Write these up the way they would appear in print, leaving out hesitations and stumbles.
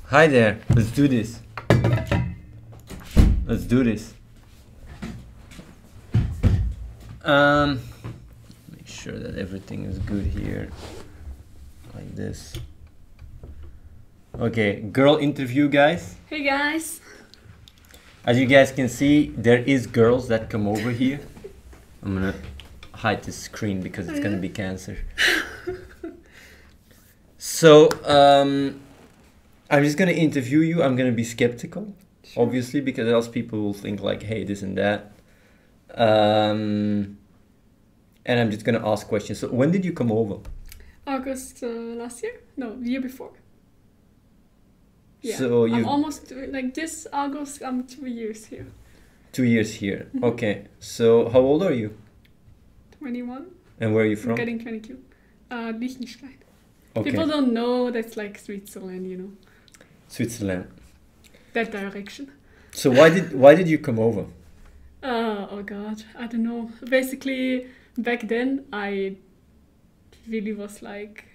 Hi there. Let's do this. Let's do this. Make sure that everything is good here. Like this. Okay, girl interview, guys. Hey guys. As you guys can see, there is girls that come over here. I'm gonna hide this screen because it's gonna be cancer. So, I'm just gonna interview you. I'm gonna be skeptical, obviously, because else people will think like, hey, this and that. And I'm just gonna ask questions. So, when did you come over? August last year? No, the year before. Yeah. So I'm almost like this August. I'm 2 years here. 2 years here. Mm-hmm. Okay. So, how old are you? 21. And where are you from? I'm getting 22. Liechtenstein. Okay. People don't know that's like Switzerland, you know. Switzerland. That direction. So why did you come over? Oh God, I don't know. Basically, back then I really was like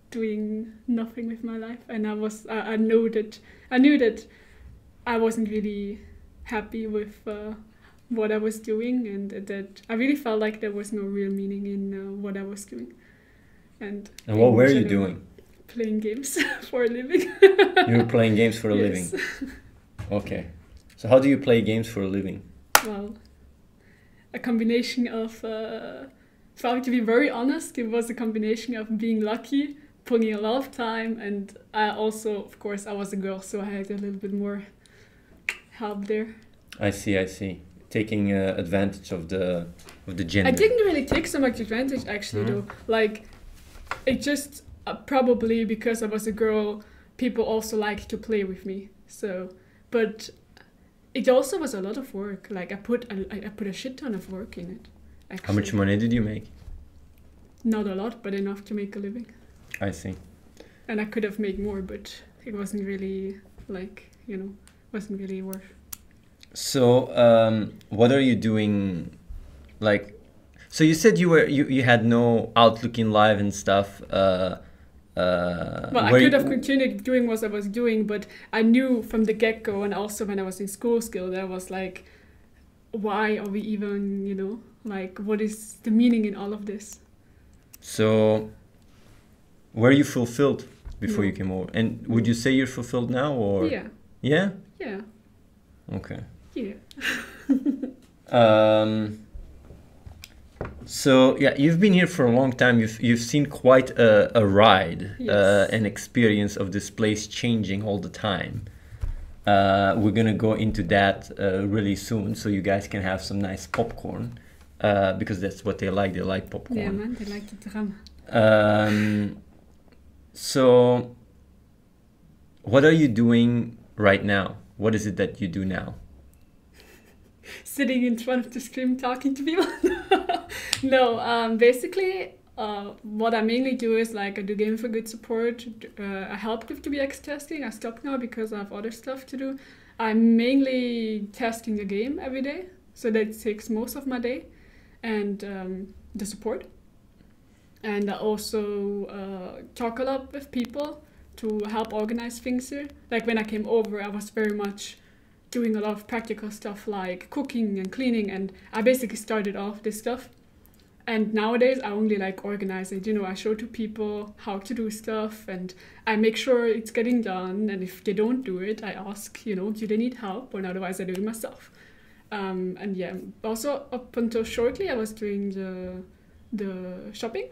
doing nothing with my life, and I knew that I wasn't really happy with what I was doing, and that I really felt like there was no real meaning in what I was doing. And what were you doing? Playing games for a living. You were playing games for a living? Okay. So how do you play games for a living? Well, a combination of, if I have to be very honest, it was a combination of being lucky, putting a lot of time, and I also, of course, I was a girl, so I had a little bit more help there. I see. Taking advantage of the gender. I didn't really take so much advantage, actually, though. Like, it just probably because I was a girl, people also liked to play with me. So, but it also was a lot of work. Like I put a shit ton of work in it. Actually. How much money did you make? Not a lot, but enough to make a living. I see. And I could have made more, but it wasn't really wasn't really worth. So, what are you doing? Like, so you said you had no outlook in life and stuff. Well, I could have continued doing what I was doing, but I knew from the get-go, and also when I was in school still, that I was like, why are we even, like, what is the meaning in all of this? So, were you fulfilled before you came over? And would you say you're fulfilled now, or? Yeah. Yeah? Yeah. Okay. Yeah. So yeah, you've been here for a long time. You've seen quite a ride, yes. An experience of this place changing all the time. We're gonna go into that really soon, so you guys can have some nice popcorn, because that's what they like. They like popcorn. Yeah, man, they like the drama. So, what are you doing right now? What is it that you do now? Sitting in front of the screen talking to people. No, basically what I mainly do is like I do Game for Good support. I help with 2BX testing. I stopped now because I have other stuff to do. I'm mainly testing the game every day, so that takes most of my day, and the support. And I also talk a lot with people to help organize things here. Like when I came over, I was very much doing a lot of practical stuff like cooking and cleaning, and I basically started off this stuff. And nowadays I only like organize it. I show to people how to do stuff, and I make sure it's getting done. And if they don't do it, I ask, do they need help? Or otherwise I do it myself. And yeah, also up until shortly I was doing the shopping.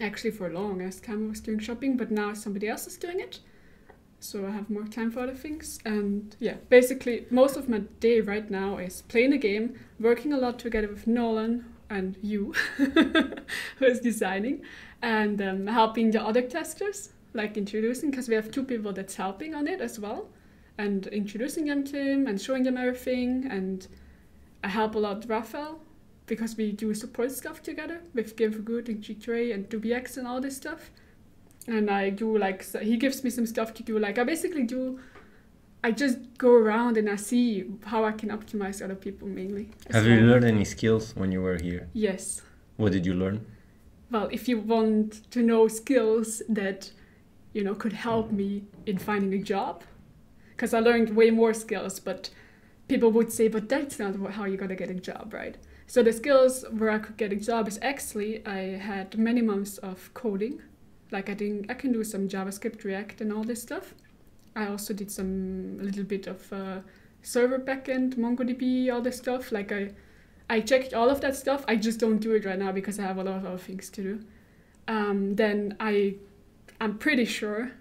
Actually for a long ass time I was doing shopping, but now somebody else is doing it. So I have more time for other things. And yeah, basically most of my day right now is playing a game, working a lot together with Nolan and you, who is designing, and helping the other testers, like introducing, because we have 2 people that's helping on it as well, and introducing them to him and showing them everything. And I help a lot Raphael, because we do support stuff together with Game for Good and G3 and 2BX and all this stuff. And I do so he gives me some stuff to do. Like I just go around and I see how I can optimize other people mainly. Have you learned any skills when you were here? Yes. What did you learn? Well, if you want to know skills that could help me in finding a job. Because I learned way more skills, but people would say, but that's not how you're gonna get a job, right? So the skills where I could get a job is actually I had many months of coding. Like I can do some JavaScript, React, and all this stuff. I also did a little bit of server backend, MongoDB, all this stuff. Like I checked all of that stuff. I just don't do it right now because I have a lot of other things to do. Then I'm pretty sure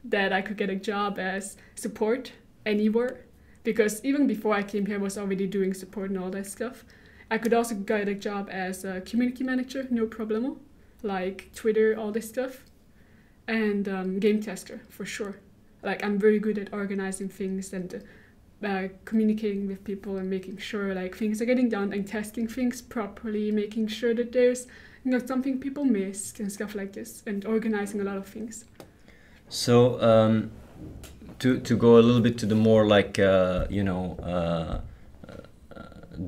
that I could get a job as support anywhere, because even before I came here I was already doing support and all that stuff. I could also get a job as a community manager, no problemo, like Twitter, all this stuff, and game tester for sure. Like I'm very good at organizing things and communicating with people and making sure like things are getting done and testing things properly, making sure that there's not something people missed and stuff like this, and organizing a lot of things. So to go a little bit to the more like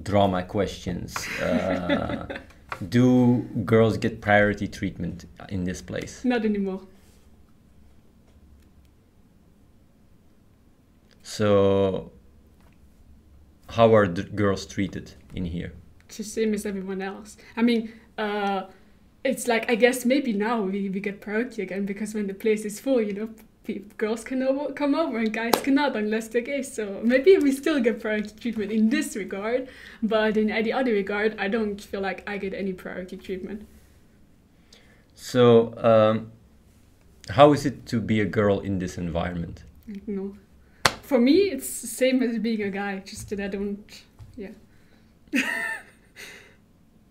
drama questions, do girls get priority treatment in this place? Not anymore. So how are the girls treated in here? It's the same as everyone else. I mean, it's like, I guess maybe now we get priority again, because when the place is full, girls can come over and guys cannot unless they're gay. So maybe we still get priority treatment in this regard, but in any other regard, I don't feel like I get any priority treatment. So how is it to be a girl in this environment? No. For me, it's the same as being a guy, just that I don't, yeah.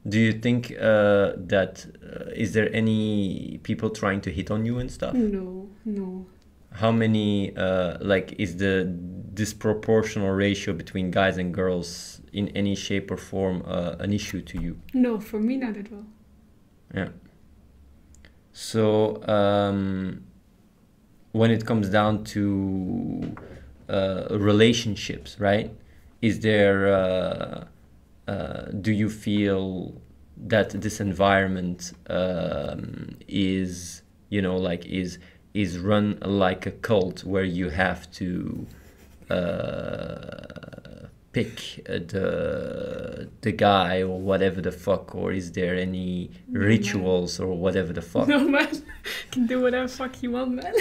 Do you think is there any people trying to hit on you and stuff? No. How many, is the disproportional ratio between guys and girls in any shape or form an issue to you? No, for me, not at all. Yeah. So when it comes down to relationships, right? Is there, do you feel that this environment is run like a cult, where you have to pick the guy or whatever the fuck, or is there any rituals or whatever the fuck? No, man. You can do whatever fuck you want, man.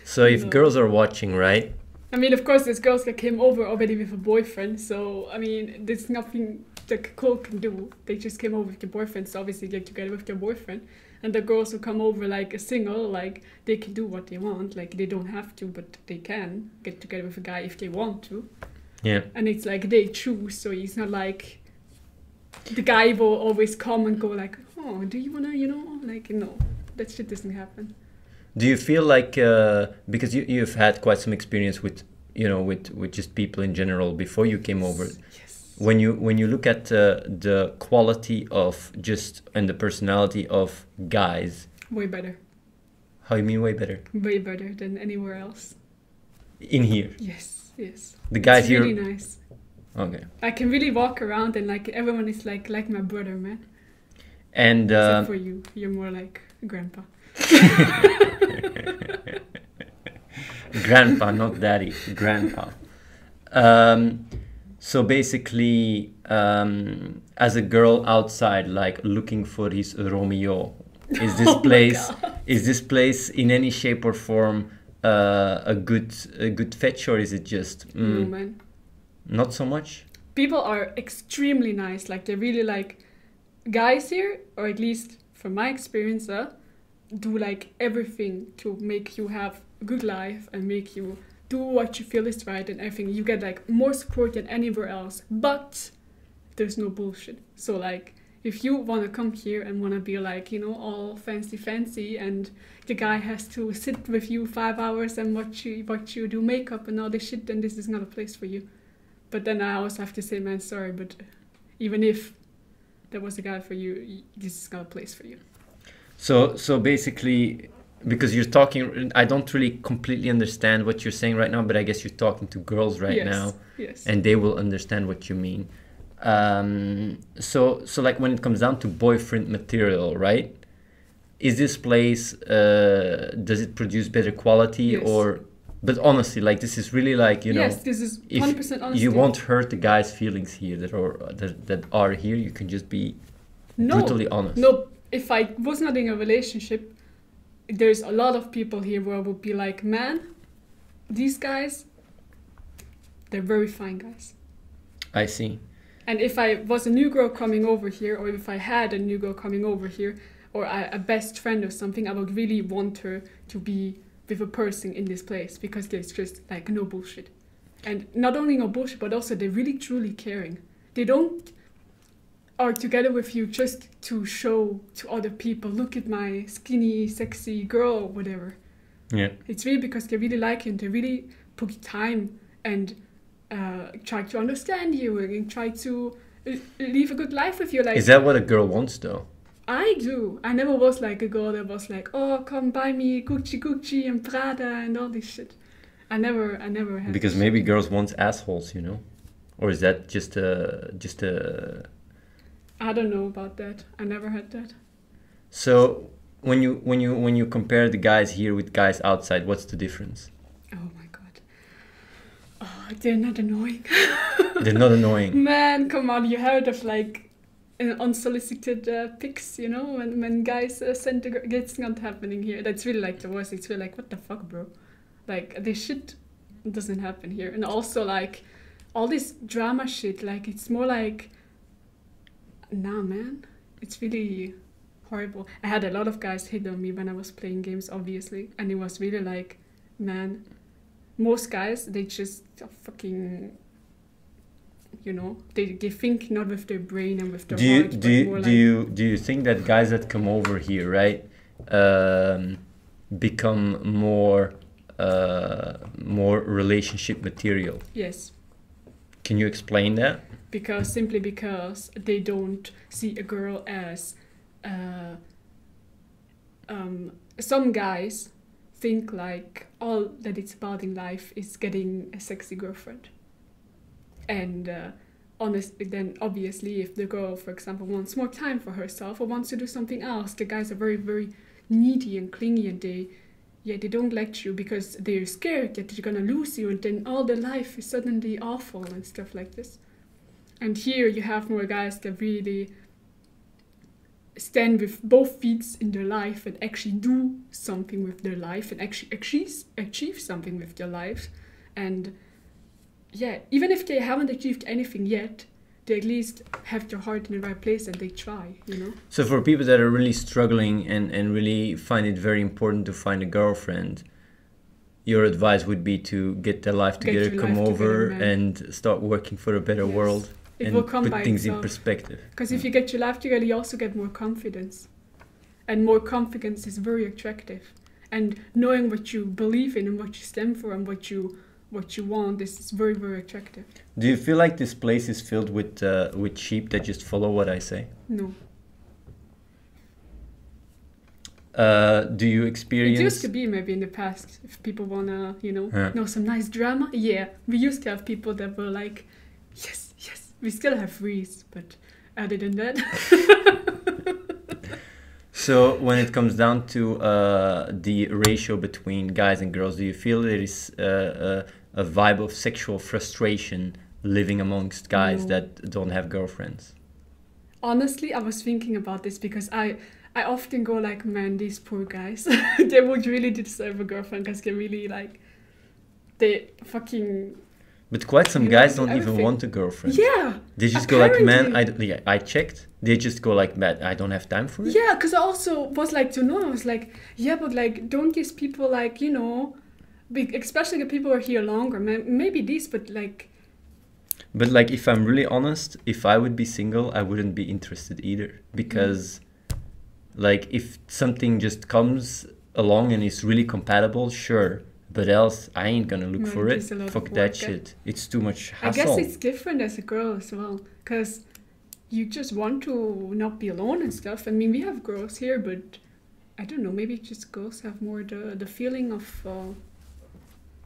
So if girls are watching, right? I mean, of course, there's girls that came over already with a boyfriend. So, I mean, there's nothing that a girl can do. They just came over with their boyfriend, so obviously get together with their boyfriend. And the girls who come over like a single, like, they can do what they want. Like, they don't have to, but they can get together with a guy if they want to. Yeah. And it's like they choose, so it's not like the guy will always come and go like, oh, do you want to, like, no, that shit doesn't happen. Do you feel like, because you've had quite some experience with just people in general before you came over. Yes. When you look at the quality of and the personality of guys. Way better. How you mean way better? Way better than anywhere else. In here? Yes. The guys it's here. Really nice. Okay. I can really walk around and like everyone is like my brother, man. And except for you, you're more like grandpa. Grandpa, not daddy. Grandpa. So basically, as a girl outside, like looking for his Romeo, is this place in any shape or form a good fetch, or is it just No, man. Not so much? People are extremely nice. Like, they really like guys here, or at least from my experience, do like everything to make you have a good life and make you do what you feel is right and everything. You get like more support than anywhere else, but there's no bullshit. So like, if you want to come here and want to be like, all fancy and the guy has to sit with you 5 hours and watch you do makeup and all this shit, then this is not a place for you. But then I also have to say, man, sorry, but even if there was a guy for you, this is not a place for you. So basically, because you're talking, I don't really completely understand what you're saying right now, but I guess you're talking to girls right now. Yes. And they will understand what you mean. So like when it comes down to boyfriend material, right? is this place, does it produce better quality? Yes. Or, but honestly, like this is really like, you know, Yes, this is if 100% honesty. you won't hurt the guys' feelings here that are here, you can just be brutally honest. No, if I was not in a relationship, there's a lot of people here where I would be like, man, these guys, they're very fine guys. I see. And if I was a new girl coming over here, or if I had a new girl coming over here, or a best friend or something, I would really want her to be with a person in this place, because there's just like no bullshit. And not only no bullshit, but also they're really truly caring. They don't are together with you just to show to other people, look at my skinny, sexy girl or whatever. Yeah. It's really because they really like you and they really put time and try to understand you and try to live a good life with you. Like, is that what a girl wants though? I do. I never was like a girl that was like, oh, come buy me Gucci and Prada and all this shit. I never had. Because maybe girls want assholes, you know, or is that just a? I don't know about that. I never had that. So when you compare the guys here with guys outside, what's the difference? Oh my god. Oh, they're not annoying. They're not annoying. Man, come on! You heard of like unsolicited pics, you know, when guys send the it's not happening here. That's really like the worst. It's really like, what the fuck, bro? Like, this shit doesn't happen here. And also like all this drama shit. Like, it's more like, nah, man. It's really horrible. I had a lot of guys hit on me when I was playing games, obviously, and it was really like, man, most guys, they just fucking, you know, they think not with their brain and with their heart. Do you think that guys that come over here, right, become more relationship material? Yes. Can you explain that? Simply because they don't see a girl as some guys think like all that it's about in life is getting a sexy girlfriend. And then obviously if the girl, for example, wants more time for herself or wants to do something else, the guys are very, very needy and clingy, and they don't let you because they're scared that they're gonna lose you, and then all their life is suddenly awful and stuff like this. And here you have more guys that really stand with both feet in their life and actually do something with their life and actually achieve something with their life. And yeah, even if they haven't achieved anything yet, they at least have their heart in the right place and they try, you know? So for people that are really struggling and really find it very important to find a girlfriend, your advice would be to get their life together, come over and start working for a better world. It will come put by things itself. in perspective. Because if you get your life together, you also get more confidence. And more confidence is very attractive. And knowing what you believe in and what you stand for and what you want, this is very, very attractive. Do you feel like this place is filled with sheep that just follow what I say? No. Do you experience... It used to be maybe in the past, if people want to, know some nice drama. Yeah, we used to have people that were like, yes, yes. We still have freeze, but other than that... So when it comes down to the ratio between guys and girls, do you feel there is a vibe of sexual frustration living amongst guys that don't have girlfriends? Honestly, I was thinking about this because I often go like, man, these poor guys, they would really deserve a girlfriend because they really like, they fucking... But quite some guys don't even want a girlfriend. Yeah. They just go like, man, I checked. They just go like, man, I don't have time for it. Yeah, because I also was like, I was like, yeah, but like, don't these people like, especially the people who are here longer, man, maybe these, but like... But like, if I'm really honest, if I would be single, I wouldn't be interested either. Because like, if something just comes along and is really compatible, sure. But else, I ain't gonna look for it. Fuck that shit. It's too much hassle. I guess it's different as a girl as well. Because you just want to not be alone and stuff. I mean, we have girls here, but I don't know. Maybe just girls have more the feeling of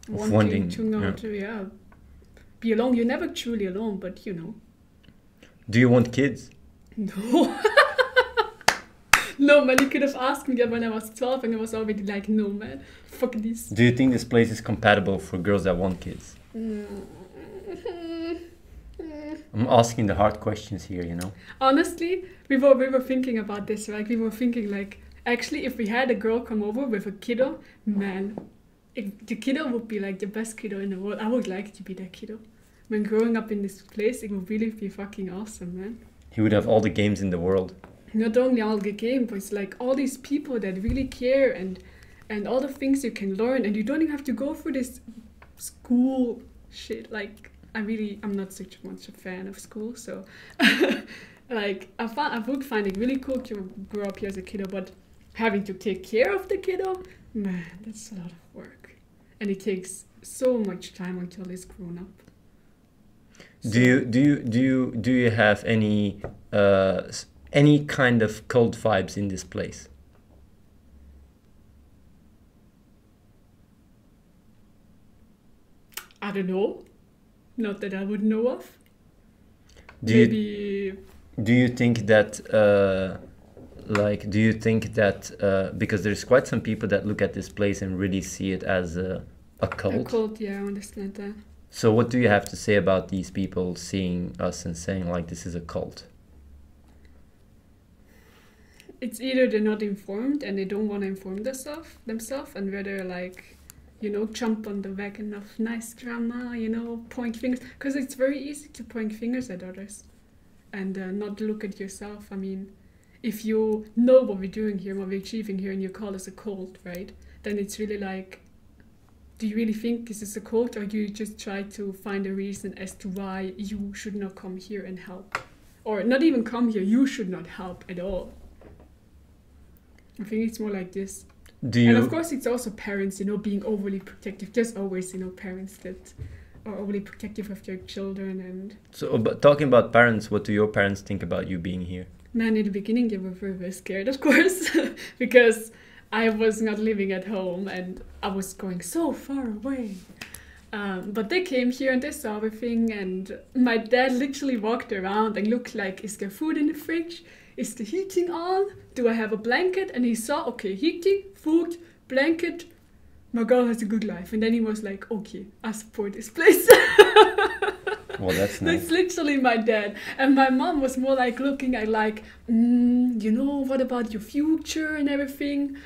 wanting to not be alone. You're never truly alone, but Do you want kids? No. No, man, you could have asked me that when I was 12 and I was already like, no, man, fuck this. Do you think this place is compatible for girls that want kids? I'm asking the hard questions here, you know? Honestly, we were thinking about this, right? We were thinking like, actually, if we had a girl come over with a kiddo, man, the kiddo would be like the best kiddo in the world. I would like to be that kiddo. When growing up in this place, it would really be fucking awesome, man. He would have all the games in the world. Not only all the game, but it's like all these people that really care and all the things you can learn, and you don't even have to go through this school shit. Like, I'm not such much a fan of school, so like I would find it really cool to grow up here as a kiddo, but having to take care of the kiddo, man, that's a lot of work, and it takes so much time until he's grown up. So, Do you have any kind of cult vibes in this place? I don't know. Not that I would know of. Do you think that because there's quite some people that look at this place and really see it as a cult? A cult, yeah, I understand that. So what do you have to say about these people seeing us and saying like this is a cult? It's either they're not informed and they don't want to inform themselves and rather like, jump on the wagon of nice drama, point fingers. Because it's very easy to point fingers at others and not look at yourself. I mean, if you know what we're doing here, what we're achieving here, and you call us a cult, right? Then it's really like, do you really think this is a cult, or do you just try to find a reason as to why you should not come here and help? Or not even come here, you should not help at all. I think it's more like this. And of course it's also parents, being overly protective. There's always, parents that are overly protective of their children. And so, but talking about parents, what do your parents think about you being here? Man, in the beginning they were very, very scared, of course, because I was not living at home and I was going so far away. But they came here and they saw everything, and my dad literally walked around and looked like, is there food in the fridge? Is the heating on? Do I have a blanket? And he saw, okay, heating, food, blanket, my girl has a good life. And then he was like, okay, I support this place. Well, that's nice. That's literally my dad. And my mom was more like looking at like, what about your future and everything?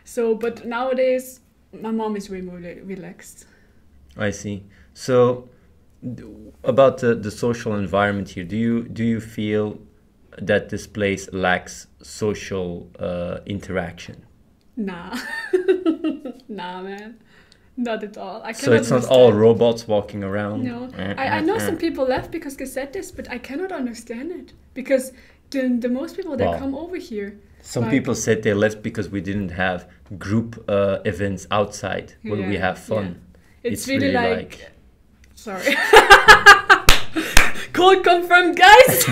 So, but nowadays, my mom is way more relaxed. I see. So, about the social environment here, do you feel that this place lacks social interaction? Nah. Nah, man. Not at all. So it's not all robots walking around? No. I know some people left because they said this, but I cannot understand it. Because the most people that come over here... Some people said they left because we didn't have group events outside where we have fun. Yeah. It's really like... Sorry. Code confirmed, guys!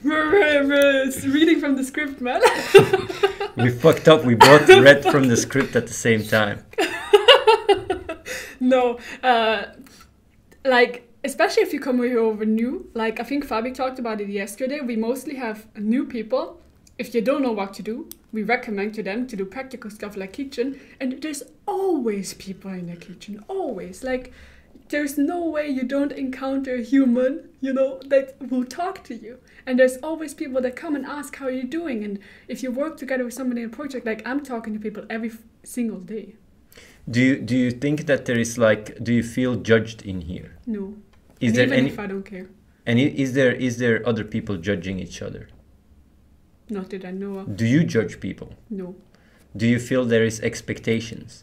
we're reading from the script, man. We fucked up. We both read from the script at the same time. No, especially if you come here over new, like I think Fabi talked about it yesterday, we mostly have new people. If you don't know what to do, we recommend to them to do practical stuff like kitchen, and there's always people in the kitchen, always. Like, there's no way you don't encounter a human, that will talk to you. And there's always people that come and ask how you're doing. And if you work together with somebody in a project, like I'm talking to people every single day. Do you think that there is do you feel judged in here? No. Is there even if I don't care. And is there other people judging each other? Not that I know of. Do you judge people? No. Do you feel there is expectations?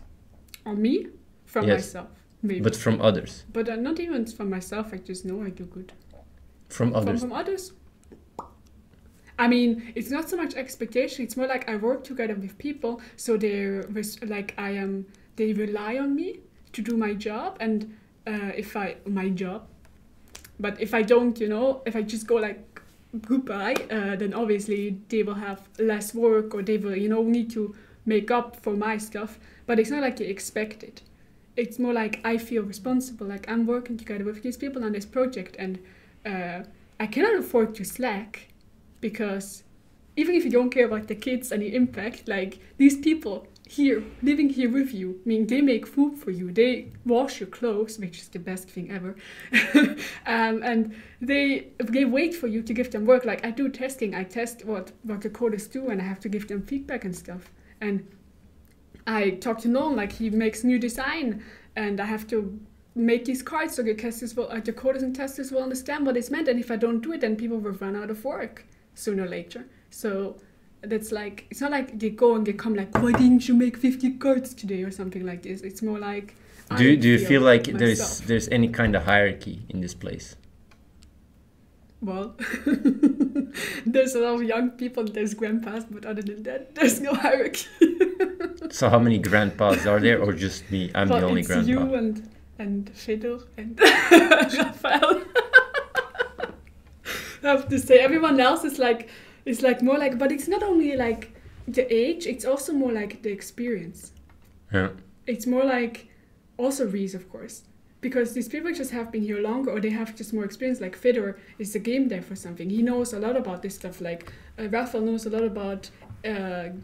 On me? From myself. Maybe. But from others? But not even from myself, I just know I do good. From others? From others? I mean, it's not so much expectation, it's more like I work together with people, so they rely on me to do my job, and but if I don't, if I just go like goodbye, then obviously they will have less work, or they will, need to make up for my stuff, but it's not like they expect it. It's more like I feel responsible, like I'm working together with these people on this project, and I cannot afford to slack, because even if you don't care about the kids and the impact, like these people here, living here with you, I mean, they make food for you, they wash your clothes, which is the best thing ever, and they wait for you to give them work. Like I do testing, I test what the coders do, and I have to give them feedback and stuff. And I talk to Nolan, like he makes new design, and I have to make these cards so the coders and testers will understand what it's meant. And if I don't do it, then people will run out of work sooner or later. So that's like, it's not like they go and they come like, why didn't you make 50 cards today or something like this. It's more like, do you feel like myself. there's any kind of hierarchy in this place? Well, there's a lot of young people, there's grandpas, but other than that, there's no hierarchy. So how many grandpas are there, or just me? I'm the only grandpa. You and Fiddle and Raphael. I have to say, everyone else is like more like, but it's not only like the age, it's also more like the experience. Yeah. It's more like also Reese, of course, because these people just have been here longer, or they have just more experience. Like Fedor is a game dev for something. He knows a lot about this stuff. Like Raphael knows a lot about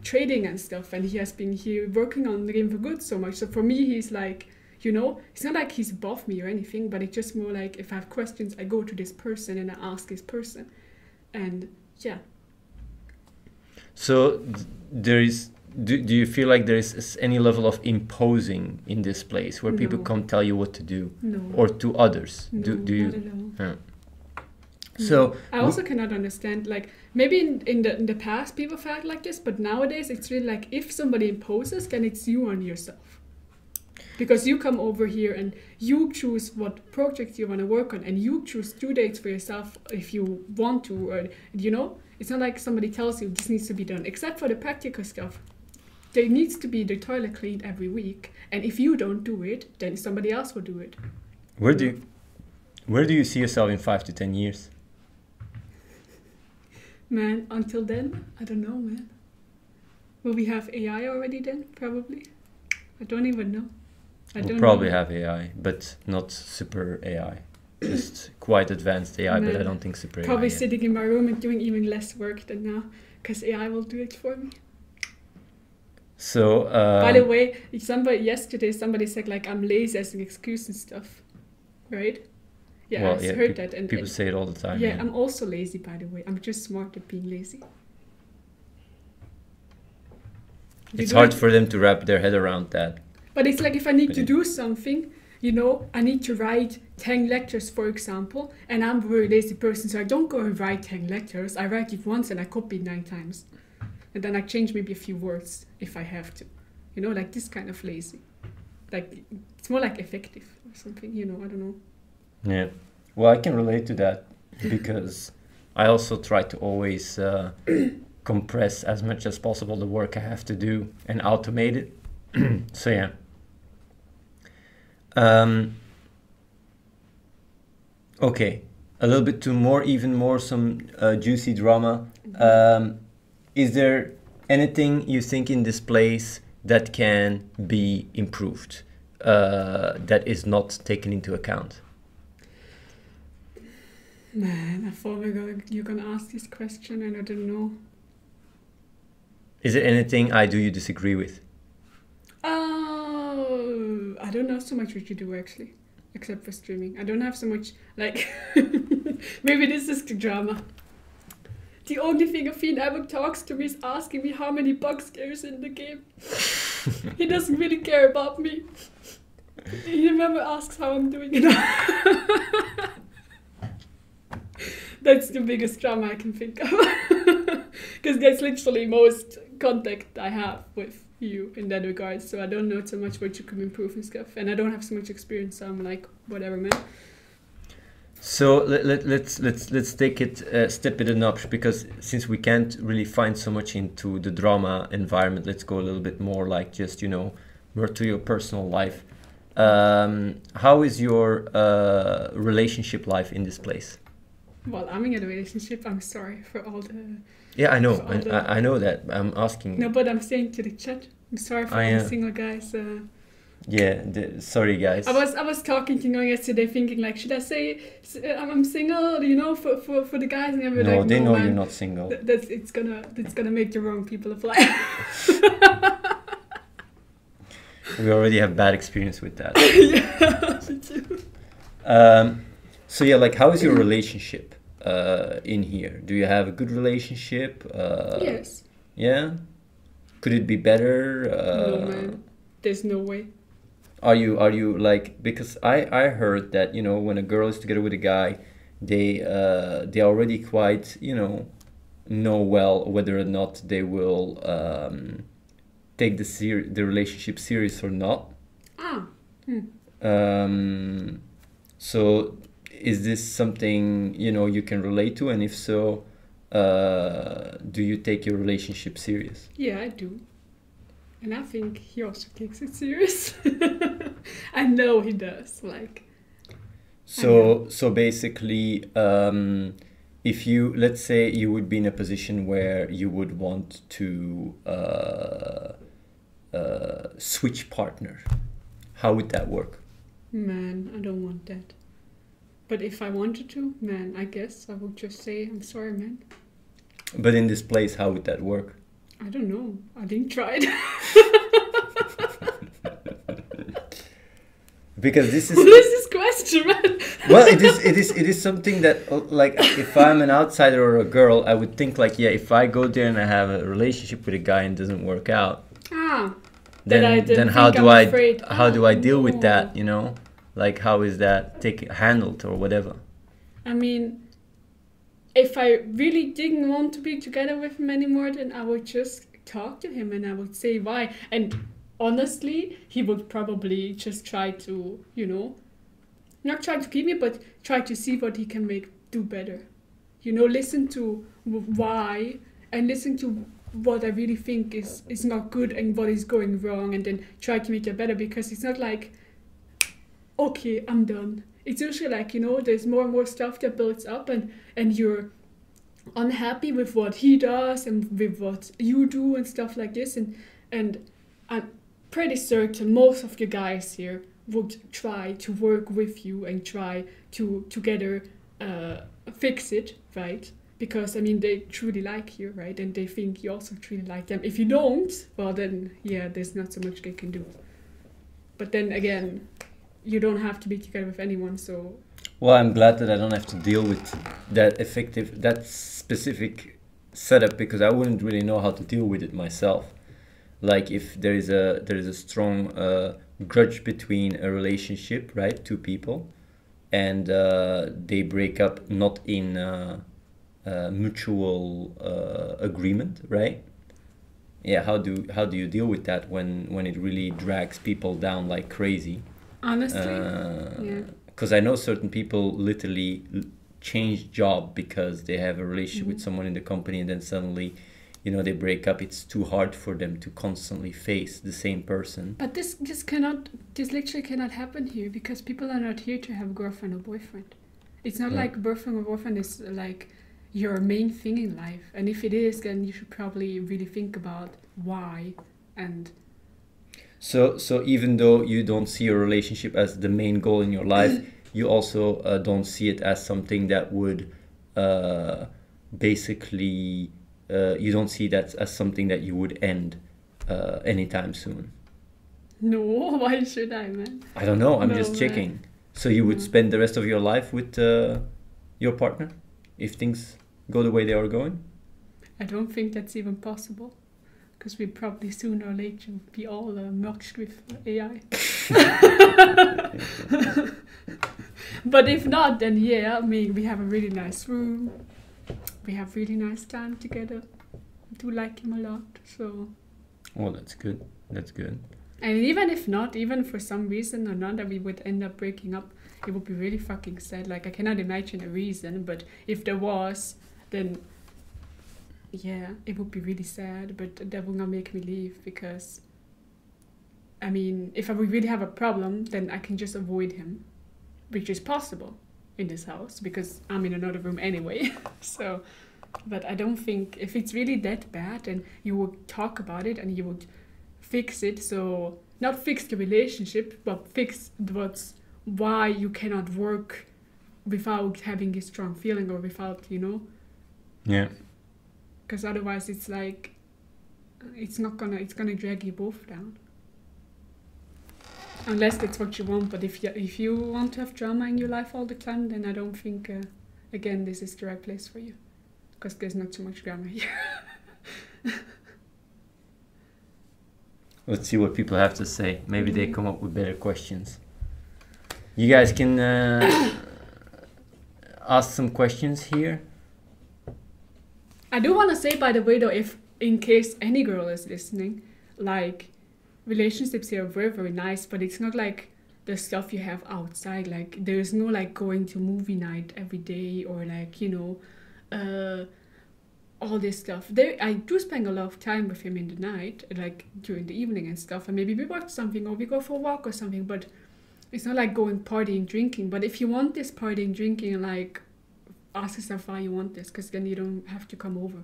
trading and stuff, and he has been here working on the game for good so much. So for me, he's like, you know, it's not like he's above me or anything, but it's just more like if I have questions, I go to this person and I ask this person, and yeah. So there is. Do you feel like there is any level of imposing in this place where people come tell you what to do? No. Or to others? No, do you? not at all. Yeah. No. So I also cannot understand, like maybe in the past people felt like this, but nowadays it's really like if somebody imposes, then it's you on yourself. Because you come over here and you choose what projects you want to work on, and you choose due dates for yourself if you want to, or you know, it's not like somebody tells you this needs to be done, except for the practical stuff. There needs to be the toilet cleaned every week, and if you don't do it, then somebody else will do it. where do you see yourself in 5 to 10 years? Man, until then, I don't know, man. Will we have AI already then? Probably. I don't even know. We'll probably have AI, but not super AI. Just quite advanced AI, but I don't think super probably AI. sitting in my room and doing even less work than now, because AI will do it for me. So by the way, yesterday somebody said like I'm lazy as an excuse and stuff, right? Yeah, well, I heard that. And people say it all the time. Yeah, I'm also lazy, by the way. I'm just smart at being lazy. It's hard for them to wrap their head around that. But it's like if I need to do something, you know, I need to write 10 lectures, for example, and I'm a very lazy person, so I don't go and write 10 lectures. I write it once and I copy it 9 times. And then I change maybe a few words if I have to. You know, like this kind of lazy. Like, it's more like effective or something, you know, I don't know. Yeah. Well, I can relate to that because I also try to always compress as much as possible the work I have to do and automate it. So, yeah. Okay. A little bit even more some juicy drama. Is there anything you think in this place that can be improved, that is not taken into account? Man, I thought you're gonna ask this question and I don't know. Is there anything I do you disagree with? Oh, I don't know so much what you do actually, except for streaming. I don't have so much, like, maybe this is the drama. The only thing Afine ever talks to me is asking me how many bugs there's in the game. He doesn't really care about me. He never asks how I'm doing it. That's the biggest drama I can think of. Because that's literally most contact I have with you in that regard. So I don't know so much what you can improve and stuff. And I don't have so much experience, so I'm like, whatever, man. So let's take it step it a notch, because since we can't really find so much into the drama environment, let's go a little bit more like just, you know, more to your personal life. How is your relationship life in this place? Well, I'm in a relationship. I'm sorry for all the... Yeah, I know. I know that. I'm asking. No, but I'm saying to the chat, I'm sorry for all the single guys. Yeah, sorry guys. I was talking to Noah yesterday, thinking like, should I say I'm single, you know, for the guys, and everything. No, Like, they no, know man, you're not single. it's gonna make the wrong people apply. We already have bad experience with that. Yeah, me too. So yeah, like how is your relationship in here? Do you have a good relationship? Yes. Yeah? Could it be better? No, man. There's no way. Are you like, because I heard that, you know, when a girl is together with a guy, they already quite, you know well whether or not they will take the relationship serious or not. Ah. So is this something, you know, you can relate to, and if so, do you take your relationship serious? Yeah, I do. And I think he also takes it serious. I know he does. Like. So basically, if you, let's say you would be in a position where you would want to switch partner, how would that work? Man, I don't want that. But if I wanted to, man, I guess I would just say, I'm sorry, man. But in this place, how would that work? I don't know. I didn't try it. Because this is... What is this question, man? Well, it is something that, like, if I'm an outsider or a girl, I would think like, yeah, if I go there and I have a relationship with a guy and it doesn't work out, then how do I deal with that, you know? Like, how is that handled or whatever? I mean, if I really didn't want to be together with him anymore, then I would just talk to him and I would say why. And honestly, he would probably just try to, you know, not try to keep me, but try to see what he can do better. You know, listen to why and listen to what I really think is not good and what is going wrong, and then try to make it better, because it's not like, okay, I'm done. It's usually like, you know, there's more and more stuff that builds up, and you're unhappy with what he does and with what you do and stuff like this, and I'm pretty certain most of the guys here would try to work with you and try to together fix it, right? Because, I mean, they truly like you, right? And they think you also truly like them. If you don't, well, then, yeah, there's not so much they can do. But then again, you don't have to be together with anyone, so... Well, I'm glad that I don't have to deal with that specific setup, because I wouldn't really know how to deal with it myself. Like, if there is a strong grudge between a relationship, right, two people, and they break up not in mutual agreement, right? Yeah, how do you deal with that when it really drags people down like crazy? Honestly, yeah. Because I know certain people literally change job because they have a relationship with someone in the company, and then suddenly, you know, they break up. It's too hard for them to constantly face the same person. But this literally cannot happen here, because people are not here to have a girlfriend or boyfriend. It's not like boyfriend or boyfriend is like your main thing in life. And if it is, then you should probably really think about why. And so even though you don't see your relationship as the main goal in your life, you also don't see it as something that would basically you don't see that as something that you would end anytime soon. No, why should I, man? I don't know, I'm No, just checking. man. So you would spend the rest of your life with your partner if things go the way they are going? I don't think that's even possible, because we probably sooner or later will be all merged with AI. But if not, then yeah, I mean, we have a really nice room. We have really nice time together. I do like him a lot, so... Oh, that's good. That's good. And even if not, even for some reason or not that we would end up breaking up, it would be really fucking sad. Like, I cannot imagine a reason, but if there was, then yeah, it would be really sad, but that would not make me leave, because I mean, if I would really have a problem, then I can just avoid him, which is possible in this house because I'm in another room anyway. So, but I don't think, if it's really that bad, then you would talk about it and you would fix it, so not fix the relationship, but fix what's why you cannot work without having a strong feeling, or without, you know. Yeah. Because otherwise it's like, it's gonna drag you both down. Unless that's what you want. But if you want to have drama in your life all the time, then I don't think, again, this is the right place for you. Because there's not so much drama here. Let's see what people have to say. Maybe they come up with better questions. You guys can ask some questions here. I do want to say, by the way, though, if in case any girl is listening, like, relationships here are very, very nice, but it's not like the stuff you have outside. Like, there's no, like, going to movie night every day, or, like, you know, all this stuff. I do spend a lot of time with him in the night, like, during the evening and stuff, and maybe we watch something, or we go for a walk or something, but it's not like going partying, drinking. But if you want this partying, drinking, like, ask yourself why you want this, because then you don't have to come over,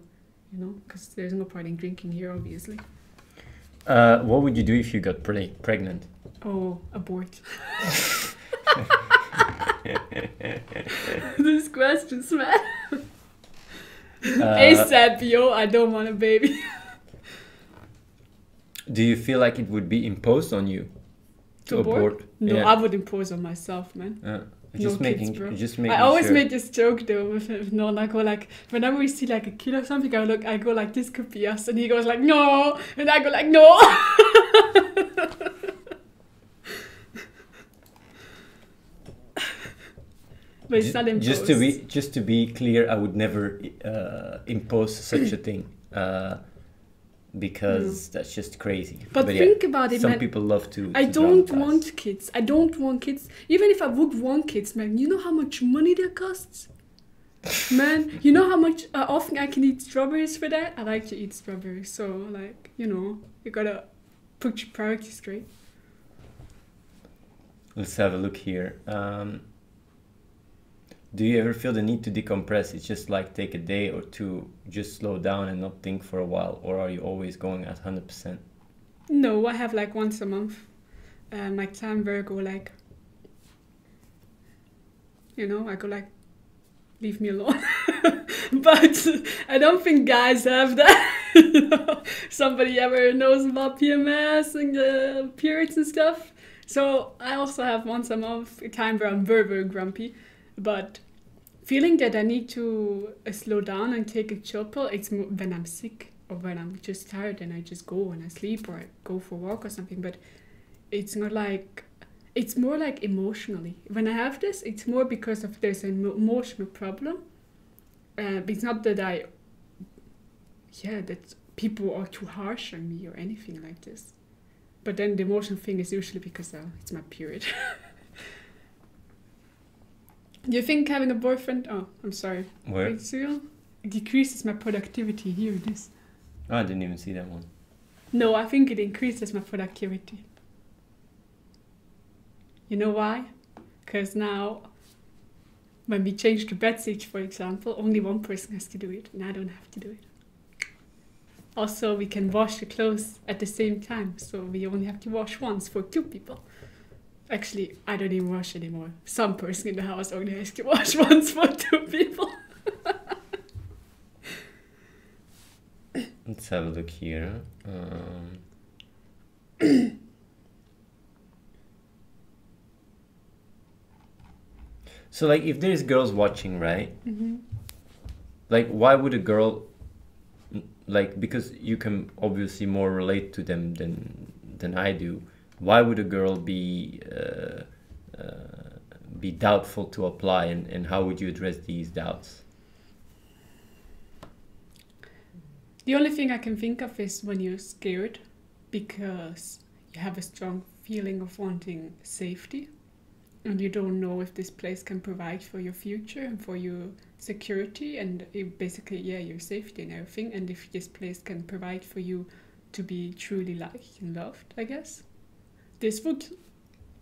you know, because there's no partying, drinking here, obviously. What would you do if you got pregnant? Oh, abort. These questions, man. ASAP, yo, I don't want a baby. Do you feel like it would be imposed on you to abort? No, Yeah. I would impose on myself, man. Just No making, kids, bro. just making I always sure. make this joke though with no, I go like, whenever we see like a kid or something, I go like, this could be us, and he goes like, no, and I go like, no. But it's not imposed. Just to be clear, I would never impose such a thing, because that's just crazy. But think about it, some man. people love to. I don't want kids. I don't want kids. Even if I would want kids, man, you know how much money that costs? Man, you know how much often I can eat strawberries for that? I like to eat strawberries, so, like, you know, you gotta put your priorities straight. Let's have a look here. Do you ever feel the need to decompress? It's just like take a day or two, just slow down and not think for a while, or are you always going at 100%? No, I have like once a month. My time where I go like, you know, I go like, leave me alone. But I don't think guys have that. You know, somebody ever knows about PMS and periods and stuff. So I also have once a month a time where I'm very, very grumpy. But feeling that I need to slow down and take a chill pill, it's when I'm sick or when I'm just tired and I just go and I sleep or I go for a walk or something. But it's not like, it's more like emotionally. When I have this, it's more because of there's an emotional problem. It's not that that people are too harsh on me or anything like this. But then the emotional thing is usually because it's my period. Do you think having a boyfriend... Oh, I'm sorry. Where? Wait, so it decreases my productivity. Here it is. Oh, I didn't even see that one. No, I think it increases my productivity. You know why? Because now, when we change the bed sheet, for example, only one person has to do it, and I don't have to do it. Also, we can wash the clothes at the same time, so we only have to wash once for 2 people. Actually, I don't even wash anymore. Some person in the house only has to wash once for 2 people. Let's have a look here. So, like, if there's girls watching, right? Mm-hmm. Like, why would a girl, like, because you can obviously more relate to them than I do. Why would a girl be doubtful to apply, and how would you address these doubts? The only thing I can think of is when you're scared because you have a strong feeling of wanting safety and you don't know if this place can provide for your future and for your security and basically, your safety and everything, and if this place can provide for you to be truly liked and loved, I guess. This would,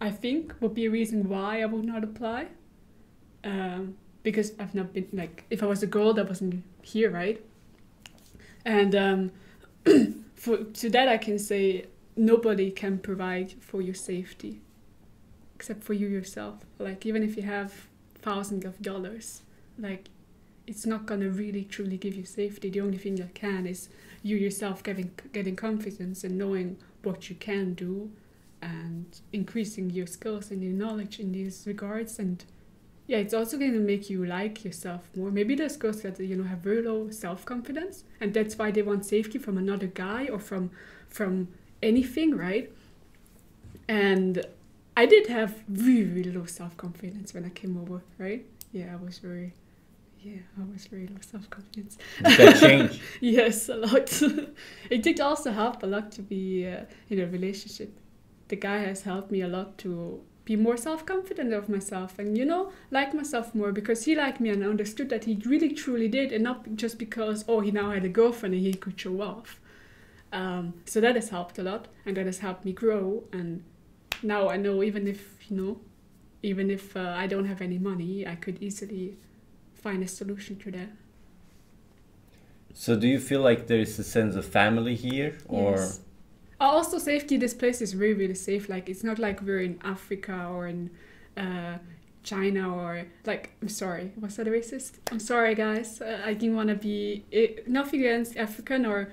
I think, would be a reason why I would not apply. Because I've not been, like, if I was a girl that wasn't here, right? And to that I can say, nobody can provide for your safety except for you yourself. Like even if you have thousands of dollars, like it's not gonna really truly give you safety. The only thing that can is you yourself getting confidence and knowing what you can do and increasing your skills and your knowledge in these regards. And yeah, it's also going to make you like yourself more. Maybe there's girls that have very low self-confidence, and that's why they want safety from another guy or from anything, right? And I did have really, really low self-confidence when I came over, right? I was very low self-confidence. Did that change? Yes, a lot. It did also help a lot to be in a relationship. The guy has helped me a lot to be more self-confident of myself and, like myself more, because he liked me and understood that he really truly did, and not just because, he now had a girlfriend and he could show off. So that has helped a lot, and that has helped me grow. And now I know even if I don't have any money, I could easily find a solution to that. So do you feel like there is a sense of family here, or? Yes. Also, safety. This place is really, really safe. Like, it's not like we're in Africa or in China or like. I'm sorry, was that racist? I'm sorry, guys. I didn't want to be nothing against African or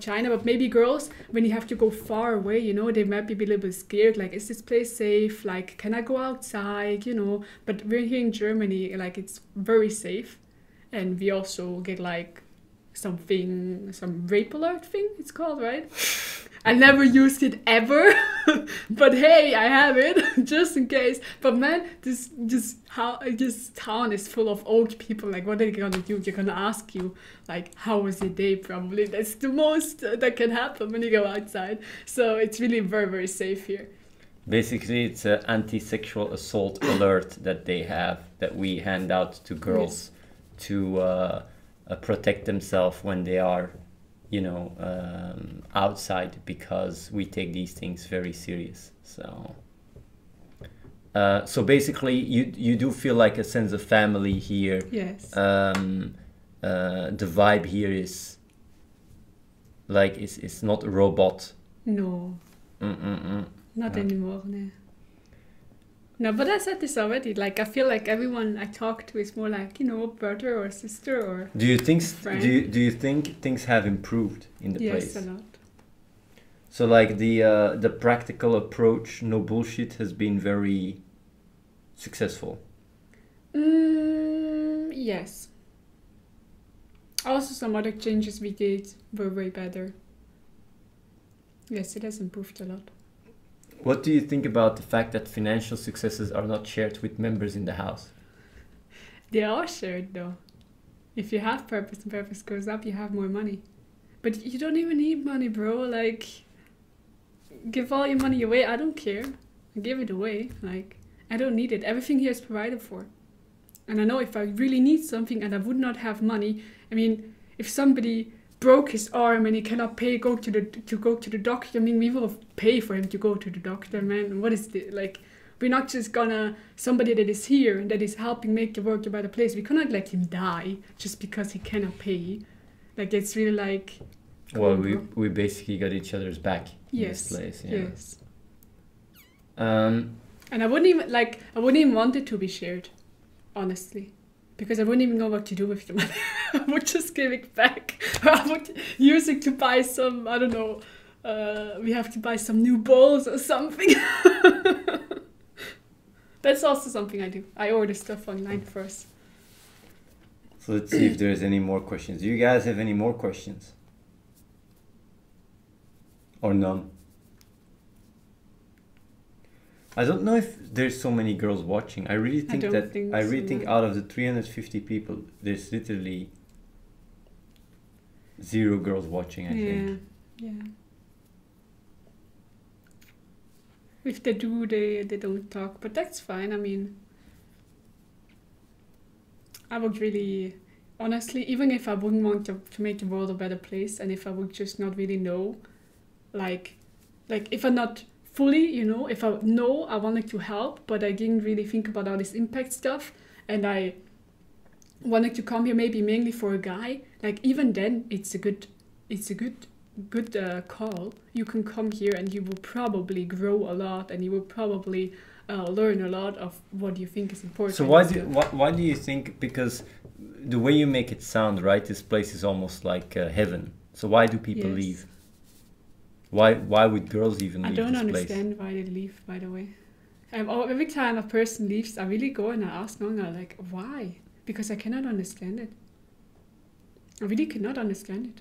China, but maybe girls, when you have to go far away, they might be a little bit scared. Like, is this place safe? Like, can I go outside? But we're here in Germany. Like, it's very safe, and we also get like some rape alert thing. It's called, right? I never used it ever, but hey, I have it just in case. But man, this town is full of old people. Like, what are they gonna do? They're gonna ask you, like, how was your day? Probably that's the most that can happen when you go outside. So it's really very, very safe here. Basically, it's an anti-sexual assault alert that they have, that we hand out to girls to protect themselves when they are outside, because we take these things very serious. So basically you do feel like a sense of family here. Yes. The vibe here is like it's not a robot. No. Not anymore. No, but I said this already. Like, I feel like everyone I talk to is more like, brother or sister or Do you think friend. do you think things have improved in the place? Yes, a lot. So like the practical approach, no bullshit, has been very successful. Yes. Also, some other changes we did were way better. Yes, it has improved a lot. What do you think about the fact that financial successes are not shared with members in the house? They are shared though. If you have purpose and purpose goes up, you have more money. But you don't even need money, bro. Like, give all your money away. I don't care. Give it away. Like, I don't need it. Everything here is provided for. And I know if I really need something and I would not have money, I mean, if somebody broke his arm and he cannot go to the doctor, I mean, we will pay for him to go to the doctor, man. What is this? Like, we're not just gonna, somebody that is here and that is helping make the world a better place, we cannot let him die just because he cannot pay. Like, it's really like, well, we basically got each other's back in this place. Yes. And I wouldn't even want it to be shared, honestly. Because I wouldn't even know what to do with the money. I would just give it back. Or I would use it to buy some, I don't know, we have to buy some new bowls or something. That's also something I do. I order stuff online first. So let's see if there's any more questions. Do you guys have any more questions? Or none? I don't know if there's so many girls watching. I really think think out of the 350 people, there's literally 0 girls watching, I think. Yeah. If they do, they don't talk, but that's fine. I mean, I would really, honestly, even if I wouldn't want to make the world a better place, and if I would just not really know, like if I'm not fully, if I know I wanted to help, but I didn't really think about all this impact stuff, and I wanted to come here maybe mainly for a guy, like even then it's a good good call. You can come here and you will probably grow a lot, and you will probably learn a lot of what you think is important. So why do you think, because the way you make it sound, right, this place is almost like heaven. So why do people Yes. leave? Why would girls even leave I don't this understand why they leave, by the way. Every time a person leaves, I really go and I ask Nonga, like, why? Because I cannot understand it. I really cannot understand it.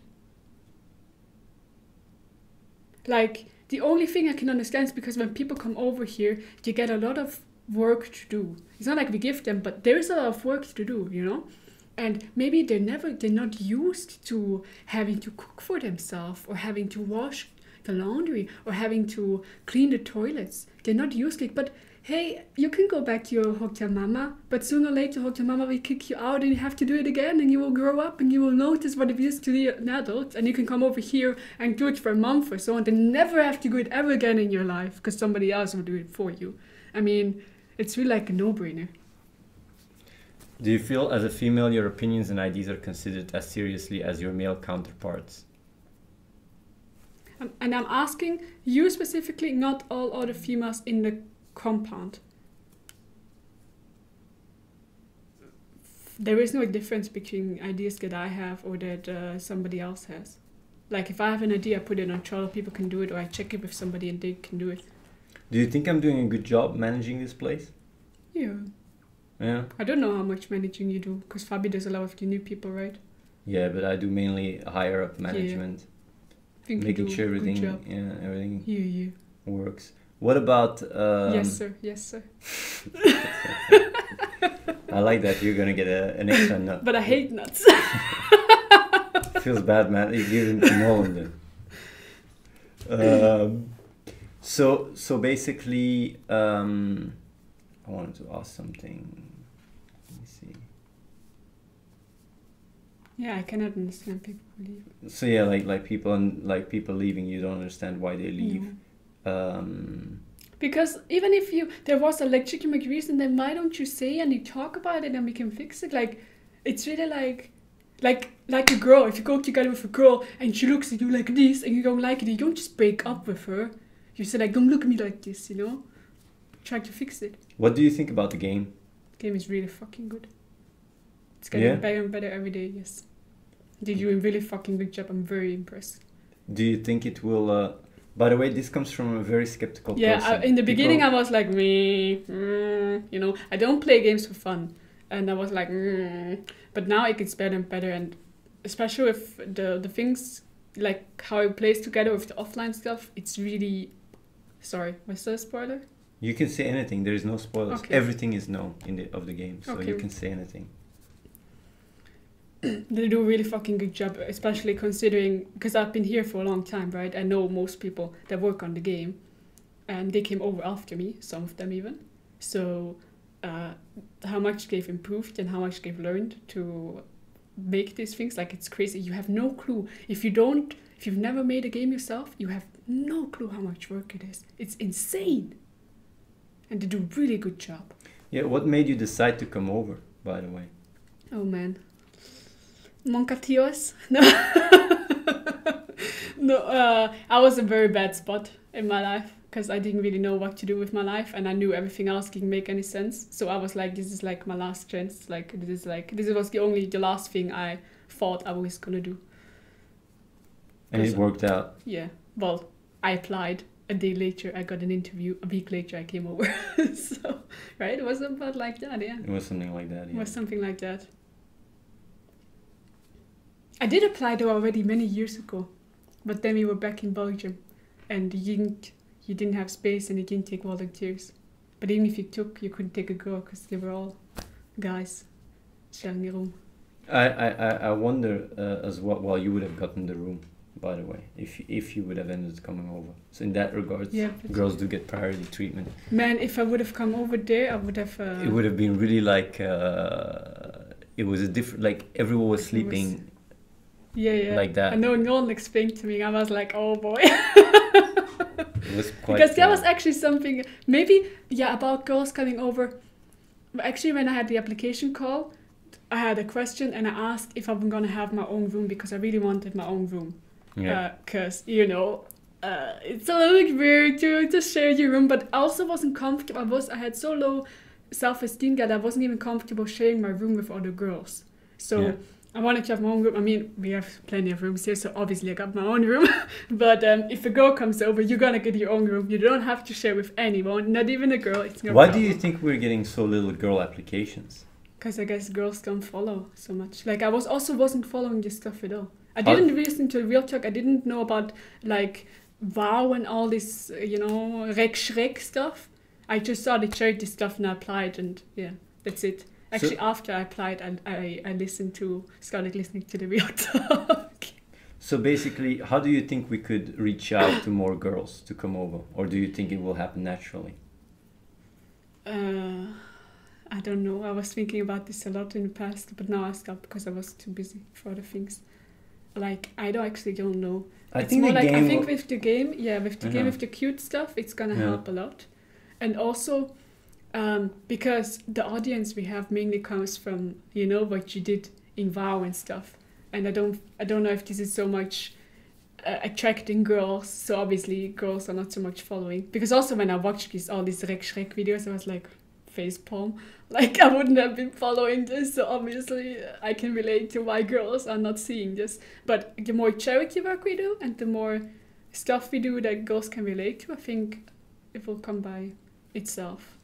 Like, the only thing I can understand is because when people come over here, you get a lot of work to do. It's not like we give them, but there is a lot of work to do, you know? And maybe they're not used to having to cook for themselves, or having to wash the laundry, or having to clean the toilets. They're not used to it. But hey, you can go back to your hotel mama, but sooner or later hotel mama will kick you out and you have to do it again, and you will grow up and you will notice what it is to be an adult, and you can come over here and do it for a month or so and then never have to do it ever again in your life because somebody else will do it for you. I mean, it's really like a no-brainer. Do you feel as a female your opinions and ideas are considered as seriously as your male counterparts? And I'm asking you specifically, not all other females in the compound. There is no difference between ideas that I have or that somebody else has. Like, if I have an idea, I put it on trial, people can do it, or I check it with somebody and they can do it. Do you think I'm doing a good job managing this place? Yeah. Yeah. I don't know how much managing you do, because Fabi does a lot of the new people, right? Yeah, but I do mainly higher up management, making sure everything Yeah. works. What about? Yes, sir. Yes, sir. I like that. You're gonna get an extra nut. But I hate nuts. Feels bad, man. You give him to Nolan then. So basically, I wanted to ask something. Let me see. Yeah, I cannot understand people who leave. So yeah, like people leaving, you don't understand why they leave. No. Because even if there was a legitimate reason, then why don't you say and you talk about it and we can fix it? Like, it's really like a girl. If you go together with a girl and she looks at you like this and you don't like it, you don't just break up with her. You say like, don't look at me like this, you know? Try to fix it. What do you think about the game? The game is really fucking good. It's getting better and better every day, yes. They do a really fucking good job. I'm very impressed. Do you think it will... By the way, this comes from a very skeptical person. Yeah, in the beginning I was like, you know, I don't play games for fun. And I was like, but now it gets better and better. And especially with the things, like how it plays together with the offline stuff, it's really... Sorry, was that a spoiler? You can say anything. There is no spoilers. Okay. Everything is known of the game, so you can say anything. They do a really fucking good job, especially considering, because I've been here for a long time, right? I know most people that work on the game, and they came over after me, some of them even. So how much they've improved and how much they've learned to make these things, like, it's crazy. You have no clue. If you've never made a game yourself, you have no clue how much work it is. It's insane. And they do a really good job. Yeah, what made you decide to come over, by the way? Oh man. Moncatios? No. No, I was in a very bad spot in my life because I didn't really know what to do with my life, and I knew everything else didn't make any sense. So I was like, this is like my last chance. This was the last thing I thought I was gonna do. And it worked out. Yeah. Well, I applied. A day later, I got an interview. A week later, I came over. So, right? It was about like that, yeah. It was something like that, yeah. It was something like that. I did apply though already many years ago, but then we were back in Belgium, and you didn't have space and you didn't take volunteers. But even if you couldn't take a girl because they were all guys sharing the room. I wonder as well you would have gotten the room, by the way, if you would have ended up coming over. So in that regards, girls do get priority treatment. Man, if I would have come over there, I would have... it would have been really like... it was a different... Like, everyone was sleeping... Yeah. Like that. I know no one explained to me. I was like, oh boy. It was quite... Because that was actually something... Maybe, about girls coming over. Actually, when I had the application call, I had a question and I asked if I'm going to have my own room because I really wanted my own room. Yeah. Because, you know, it's a little bit weird to share your room, but I also wasn't comfortable. I had so low self-esteem that I wasn't even comfortable sharing my room with other girls. So Yeah. I wanted to have my own room. I mean, we have plenty of rooms here, so obviously I got my own room. But if a girl comes over, you're gonna get your own room. You don't have to share with anyone, not even a girl. It's no Why problem. do you think we're getting so little girl applications? Because I guess girls don't follow so much. Like I wasn't following this stuff at all. I How- didn't listen to Real Talk. I didn't know about like WoW and all this, you know, Rek Shrek stuff. I just saw the charity stuff and I applied, and yeah, that's it. Actually, after I applied, I started listening to the Real Talk. So basically, how do you think we could reach out to more girls to come over? Or do you think it will happen naturally? I don't know. I was thinking about this a lot in the past, but now I stopped because I was too busy for other things. Like I don't know. I think the I game think will- with the game, with the game, Uh-huh. with the cute stuff, it's gonna Yeah. help a lot. And also, because the audience we have mainly comes from, you know, what you did in WoW and stuff. And I don't know if this is so much attracting girls. So obviously girls are not so much following. Because also when I watched all these Rek Shrek videos, I was like, facepalm. Like I wouldn't have been following this. So obviously I can relate to why girls are not seeing this. But the more charity work we do and the more stuff we do that girls can relate to, I think it will come by itself.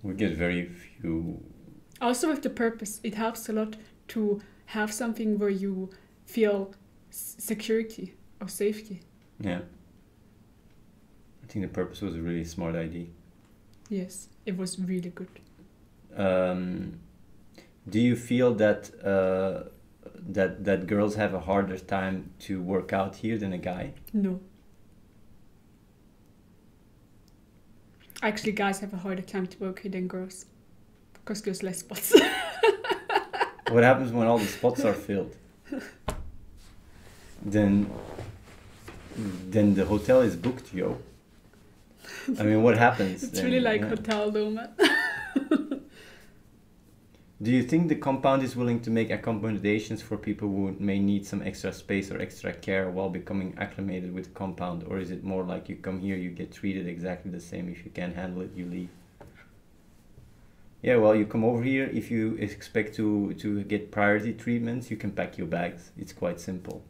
We get very few. Also with the purpose, it helps a lot to have something where you feel security or safety. Yeah. I think the purpose was a really smart idea. Yes, it was really good. Do you feel that that girls have a harder time to work out here than a guy? No. Actually, guys have a harder time to work here than girls. Because there's less spots. What happens when all the spots are filled? Then the hotel is booked, yo. I mean, what happens? It's then? really like Yeah. hotel though, man. Do you think the compound is willing to make accommodations for people who may need some extra space or extra care while becoming acclimated with the compound? Or is it more like you come here, you get treated exactly the same, if you can't handle it, you leave? Yeah, well, you come over here, if you expect to get priority treatments, you can pack your bags. It's quite simple.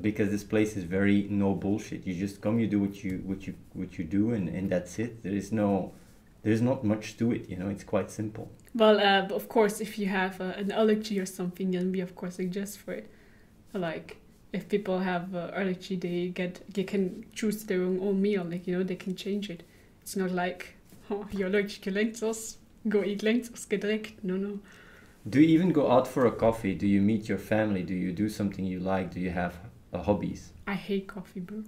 Because this place is very no bullshit. You just come, you do what you do, and that's it. There's not much to it, you know. It's quite simple. Well, of course, if you have an allergy or something, then we of course adjust for it. Like, if people have allergy, they can choose their own meal. Like, you know, they can change it. It's not like, oh, you're allergic to lentils, go eat lentils, get wrecked. No. Do you even go out for a coffee? Do you meet your family? Do you do something you like? Do you have hobbies? I hate coffee, bro.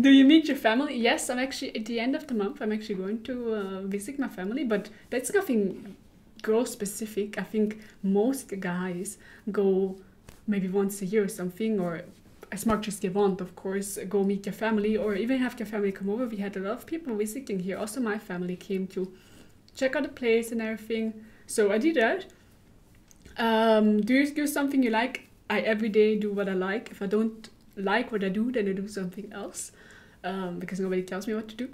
Do you meet your family? Yes, I'm actually, at the end of the month, I'm actually going to visit my family, but that's nothing girl specific. I think most guys go maybe once a year or something, or as much as they want, of course, go meet their family, or even have their family come over. We had a lot of people visiting here. Also, my family came to check out the place and everything. So I did that. Do you do something you like? I every day do what I like. If I don't like what I do, then I do something else, because nobody tells me what to do.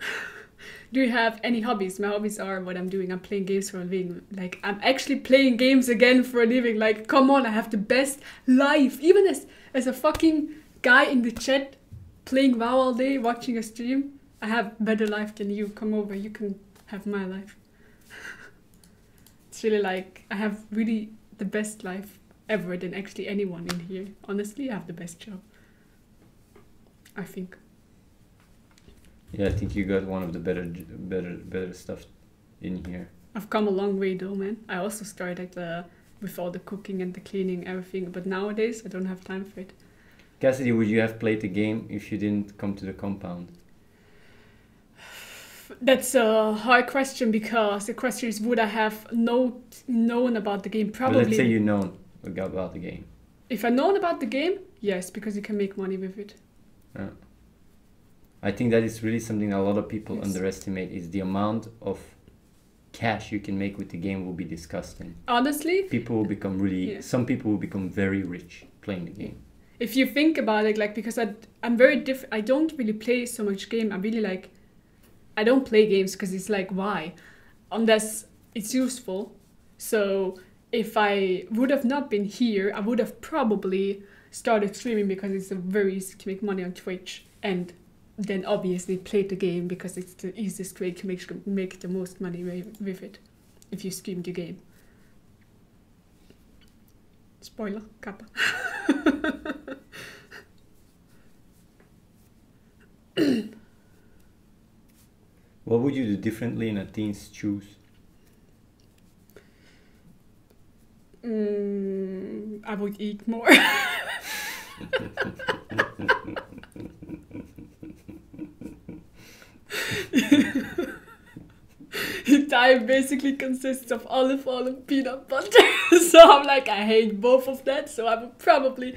Do you have any hobbies? My hobbies are what I'm doing. I'm playing games for a living. Like, I'm actually playing games again for a living. Like, come on, I have the best life. Even as a fucking guy in the chat playing WoW all day, watching a stream, I have better life than you. Come over, you can have my life. It's really like, I have really the best life ever than actually anyone in here. Honestly, I have the best job, I think. Yeah, I think you got one of the better stuff in here. I've come a long way though, man. I also started with all the cooking and the cleaning, everything, but nowadays I don't have time for it. Cassidy, would you have played the game if you didn't come to the compound? That's a hard question, because the question is, would I have known about the game? Probably. But let's say you know about the game. If I known about the game, yes, because you can make money with it. Yeah. I think that is really something a lot of people Yes. underestimate, is the amount of cash you can make with the game will be disgusting. Honestly, People will become really, Yeah. some people will become very rich playing the game. if you think about it, like, because I'm very different. I don't really play so much game. I'm really like, I don't play games because it's like, why? Unless it's useful. So if I would have not been here, I would have probably started streaming because it's very easy to make money on Twitch, and then obviously played the game because it's the easiest way to make the most money with it, if you stream the game. Spoiler, kappa. What would you do differently in a teen's shoes? I would eat more. His diet basically consists of olive oil and peanut butter. So I'm like, I hate both of that. So I would probably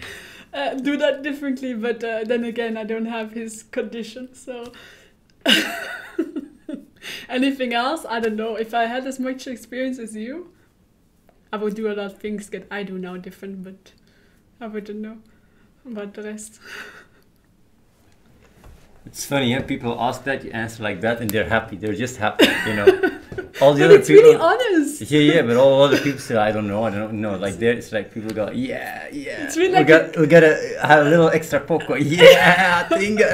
do that differently. But then again, I don't have his condition. So anything else? I don't know. If I had as much experience as you, I would do a lot of things that I do now different. But I wouldn't know about the rest. It's funny, yeah. People ask that, you answer like that, and they're happy. They're just happy, you know. All the But other it's people, really honest. yeah. But all other people say, I don't know. Like there, it's like people go, yeah. It's really we like we gotta have a little extra popcorn. Yeah, tinga.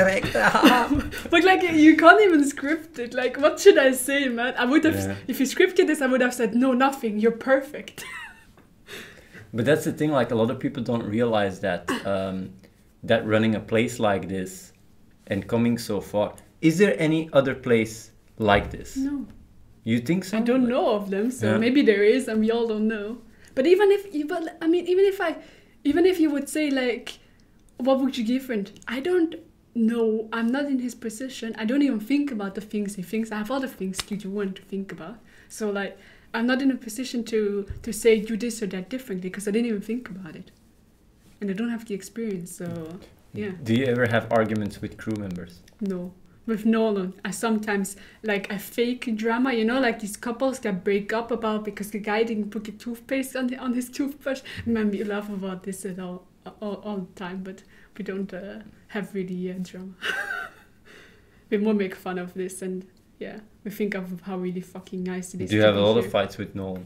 But like, you can't even script it. Like, what should I say, man? I would have, Yeah. if you scripted this, I would have said, no, nothing. You're perfect. But that's the thing. Like a lot of people don't realize that that running a place like this and coming so far. Is there any other place like this? No. You think so? I don't know of them, so Yeah. maybe there is, and we all don't know. But even if you would say, like, what would you give different? I don't know. I'm not in his position. I don't even think about the things he thinks. I have other things to do and to think about. So, like, I'm not in a position to say do this or that differently because I didn't even think about it. And I don't have the experience, so, yeah. Do you ever have arguments with crew members? No. With Nolan, I sometimes, like, I fake drama, you know, like these couples that break up about because the guy didn't put the toothpaste on his toothbrush. Man, we laugh about this at all the time, but we don't have really drama. We more make fun of this, and yeah, we think of how really fucking nice it is. Do you to have a be lot here. of fights with Nolan?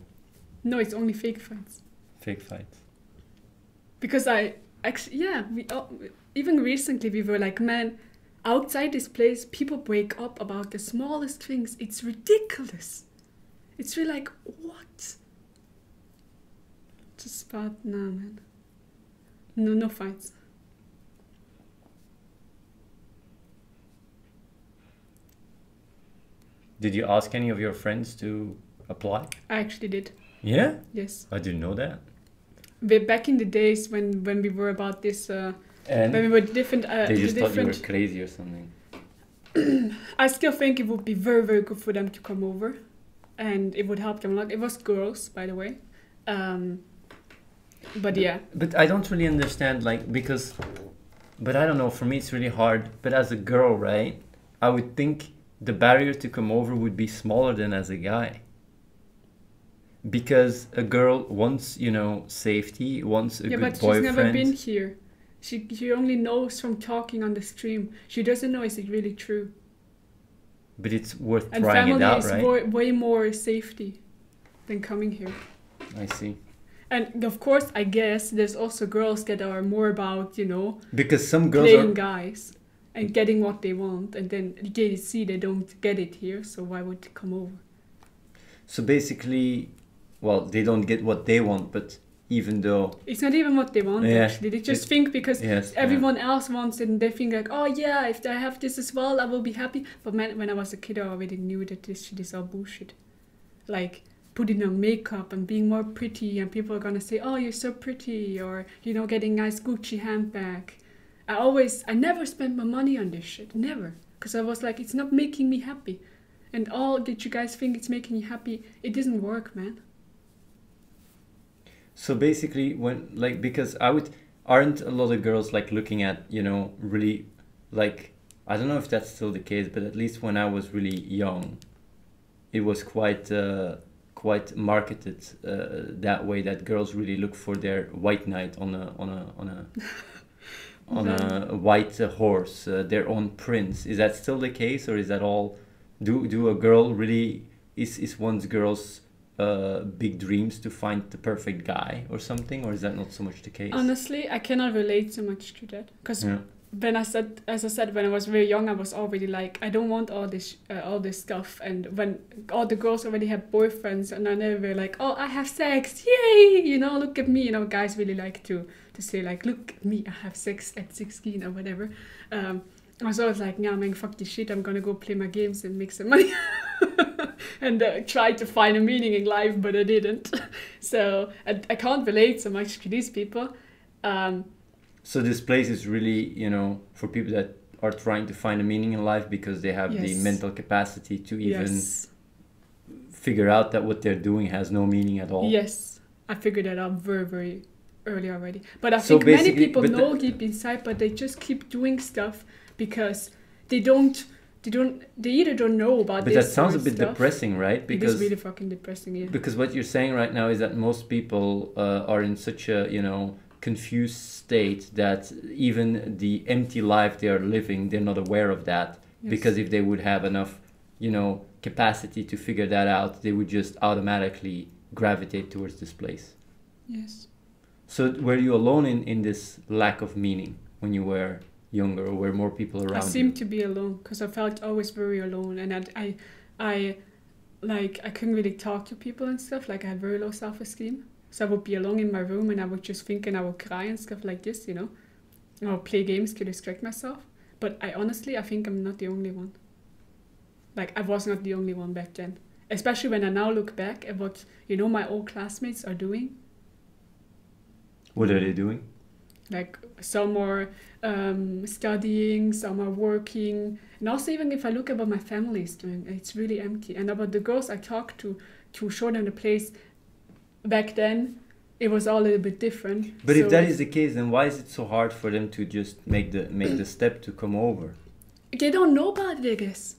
No, it's only fake fights. Fake fights. Because I actually, yeah, even recently we were like, man, outside this place, people break up about the smallest things. It's ridiculous. It's really like, what? Just bad, nah, man. No fights. Did you ask any of your friends to apply? I actually did. Yeah? Yes. I didn't know that. Back in the days when we were about this, And when we were different. they just thought you were crazy or something. I still think it would be very, very good for them to come over, and it would help them a lot. It was girls, by the way, but yeah. But I don't really understand, like, because, but I don't know, for me it's really hard. But as a girl, right, I would think the barrier to come over would be smaller than as a guy. Because a girl wants, you know, safety, wants a Yeah, good but boyfriend. she's never been here. She only knows from talking on the stream. She doesn't know is it really true. But it's worth And trying it family out, is right? way more safety than coming here. I see. And of course, I guess there's also girls that are more about, you know, Because some girls playing are... guys and getting what they want, and then they see they don't get it here, so why would they come over? So basically, well, they don't get what they want, but even though... It's not even what they want, Yeah. actually. They just think because Yes, everyone else wants it, and they think like, oh yeah, if I have this as well, I will be happy. But man, when I was a kid, I already knew that this shit is all bullshit. Like, putting on makeup and being more pretty, and people are gonna say, oh, you're so pretty, or, you know, getting nice Gucci handbag. I never spent my money on this shit, never. Because I was like, it's not making me happy. And all that you guys think it's making you happy, it doesn't work, man. So basically, when, like, because aren't a lot of girls, like, looking at, you know, really, like, I don't know if that's still the case, but at least when I was really young, it was quite marketed that way, that girls really look for their white knight on a on a white horse, their own prince. Is that still the case, or is that all? Do a girl really is one's girl's big dreams to find the perfect guy or something, or is that not so much the case? Honestly, I cannot relate so much to that because as I said, when I was very young, I was already like, I don't want all this stuff. And when all the girls already had boyfriends, and then they were like, oh, I have sex, yay! You know, look at me. You know, guys really like to say like, look at me, I have sex at 16 or whatever. I was always like, nah, man, fuck this shit. I'm gonna go play my games and make some money. And try to find a meaning in life, but I didn't. So I can't relate so much to these people. So this place is really, you know, for people that are trying to find a meaning in life because they have the mental capacity to even figure out that what they're doing has no meaning at all. Yes, I figured that out very, very early already. But I think many people know deep inside, but they just keep doing stuff because they either don't know about this. But that sounds a bit depressing, right? Because it is really fucking depressing, yeah. Because what you're saying right now is that most people are in such a, you know, confused state that even the empty life they are living, they're not aware of that. Yes. Because if they would have enough, you know, capacity to figure that out, they would just automatically gravitate towards this place. Yes. So were you alone in this lack of meaning when you were younger, or were more people around you? I seemed to be alone because I felt always very alone, and I couldn't really talk to people and stuff. Like I had very low self-esteem. So I would be alone in my room and I would just think and I would cry and stuff like this, you know. I would play games to distract myself. But I think I'm not the only one. Like I was not the only one back then. Especially when I now look back at what, you know, my old classmates are doing. What are they doing? Like some are studying, some are working. And also even if I look at what my family is doing, it's really empty. And about the girls I talked to show them the place, back then, it was all a little bit different. But if that is the case, then why is it so hard for them to just make the step to come over? They don't know about it, I guess.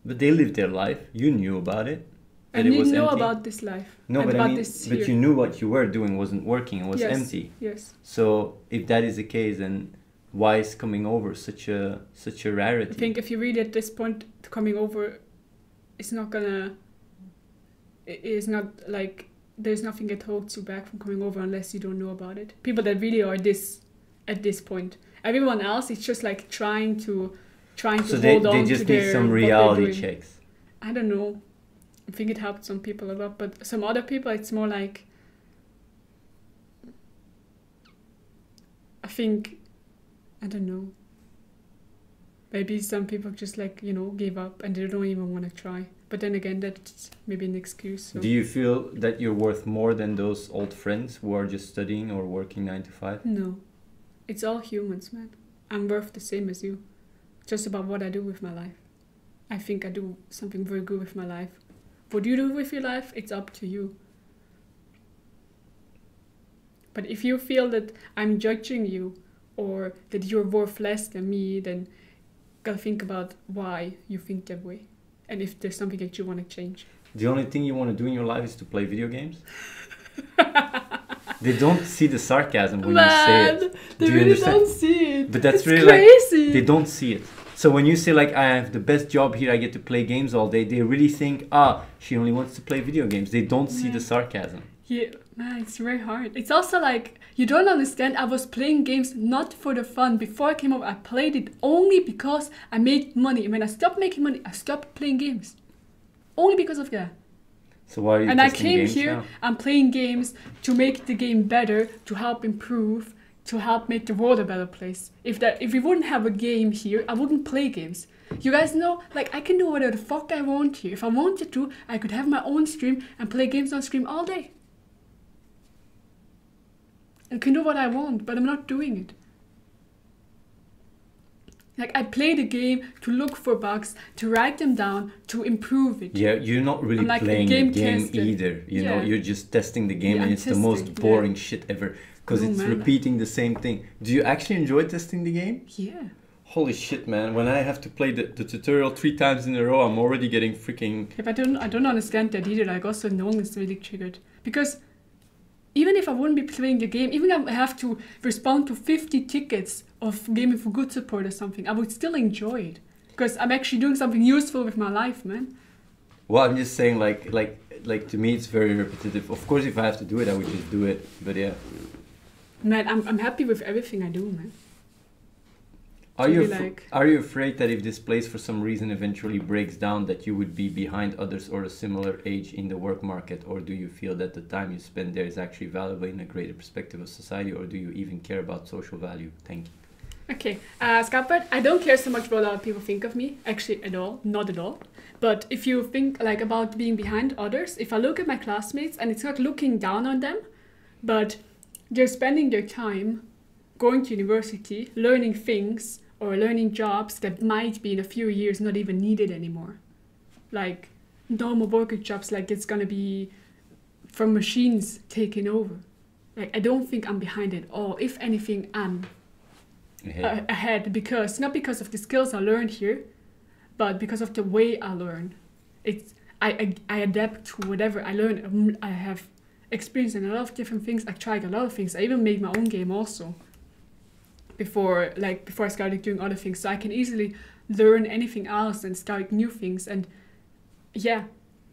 But they lived their life. You knew about it. I didn't know about this life. No, but I mean, but you knew what you were doing wasn't working. It was empty. Yes. So if that is the case, then why is coming over such a rarity? I think if you really at this point coming over, it's not gonna. It is not like. There's nothing that holds you back from coming over unless you don't know about it. People that really are at this point. Everyone else is just like trying to hold on to their... So they just need some reality checks. I don't know. I think it helped some people a lot, but some other people it's more like... I don't know. Maybe some people just like, you know, give up and they don't even want to try. But then again, that's maybe an excuse. So. Do you feel that you're worth more than those old friends who are just studying or working 9 to 5? No. It's all humans, man. I'm worth the same as you. Just about what I do with my life. I think I do something very good with my life. What you do with your life, it's up to you. But if you feel that I'm judging you or that you're worth less than me, then gotta think about why you think that way. And if there's something that you want to change. The only thing you want to do in your life is to play video games? They don't see the sarcasm when you say it. They really don't see it. But that's it's really crazy. Like, they don't see it. So when you say like, I have the best job here, I get to play games all day, they really think, she only wants to play video games. They don't see the sarcasm. Yeah, man, it's very hard. It's also like, you don't understand, I was playing games not for the fun. Before I came over, I played it only because I made money. And when I stopped making money, I stopped playing games. Only because of that. So why are you And I came games here, now? I'm playing games to make the game better, to help improve, to help make the world a better place. If we wouldn't have a game here, I wouldn't play games. You guys know, like, I can do whatever the fuck I want here. If I wanted to, I could have my own stream and play games on stream all day. I can do what I want, but I'm not doing it. Like, I play the game to look for bugs, to write them down, to improve it. Yeah, you're not really like playing the game either. You know, you're just testing the game, and it's the most boring shit ever. Because it's repeating the same thing. Do you actually enjoy testing the game? Yeah. Holy shit, man. When I have to play the tutorial 3 times in a row, I'm already getting freaking... Yeah, but I don't understand that either. Like, also, no one is really triggered. Because... even if I wouldn't be playing the game, even if I have to respond to 50 tickets of Gaming for Good support or something, I would still enjoy it. Because I'm actually doing something useful with my life, man. Well, I'm just saying, like to me, it's very repetitive. Of course, if I have to do it, I would just do it. But yeah. Man, I'm happy with everything I do, man. Are you afraid that if this place for some reason eventually breaks down, that you would be behind others or a similar age in the work market? Or do you feel that the time you spend there is actually valuable in a greater perspective of society? Or do you even care about social value? Thank you. Okay, Skapert, I don't care so much what other people think of me, actually at all, not at all. But if you think like about being behind others, if I look at my classmates, and it's not looking down on them, but they're spending their time going to university, learning things, or learning jobs that might be in a few years not even needed anymore. Like normal worker jobs, like it's gonna be from machines taking over. Like I don't think I'm behind at all. If anything, I'm ahead because not because of the skills I learned here, but because of the way I learn. I adapt to whatever I learn. I have experience in a lot of different things. I tried a lot of things. I even made my own game also. Before I started doing other things, so I can easily learn anything else and start new things. And yeah,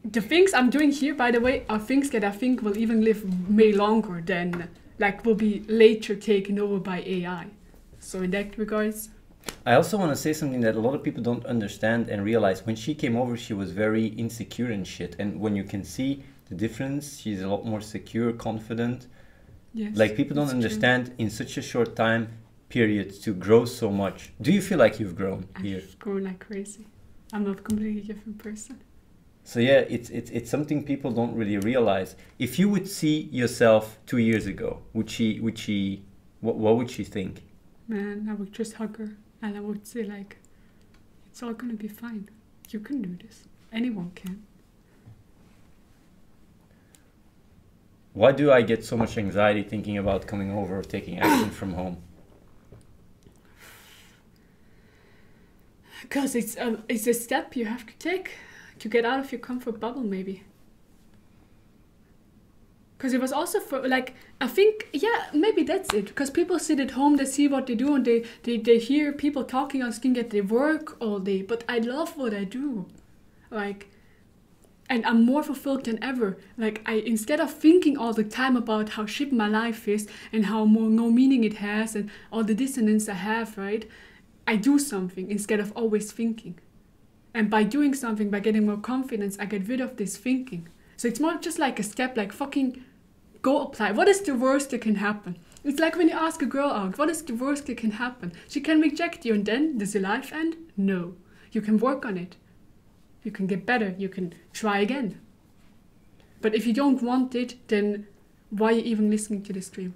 the things I'm doing here, by the way, are things that I think will even live way longer than like will be later taken over by AI. So in that regards, I also want to say something that a lot of people don't understand and realize. When she came over, she was very insecure and shit. And when you can see the difference, she's a lot more secure, confident. yes, Like people don't that's understand in such a short time period to grow so much. Do you feel like you've grown true. here? I've grown like crazy. I'm a completely different person. So yeah, it's something people don't really realize. If you would see yourself 2 years ago, what would she think? Man, I would just hug her and I would say like, it's all gonna be fine. You can do this. Anyone can. Why do I get so much anxiety thinking about coming over or taking action from home? Because it's a step you have to take to get out of your comfort bubble, maybe. Because it was also for, like, I think, yeah, maybe that's it. Because people sit at home, they see what they do, and they hear people talking on screen that they work all day. But I love what I do. Like, and I'm more fulfilled than ever. Like, instead of thinking all the time about how shit my life is and how no meaning it has and all the dissonance I have, right? I do something instead of always thinking. And by doing something, by getting more confidence, I get rid of this thinking. So it's more just like a step, like fucking go apply. What is the worst that can happen? It's like when you ask a girl out, what is the worst that can happen? She can reject you and then does your life end? No. You can work on it. You can get better. You can try again. But if you don't want it, then why are you even listening to the stream?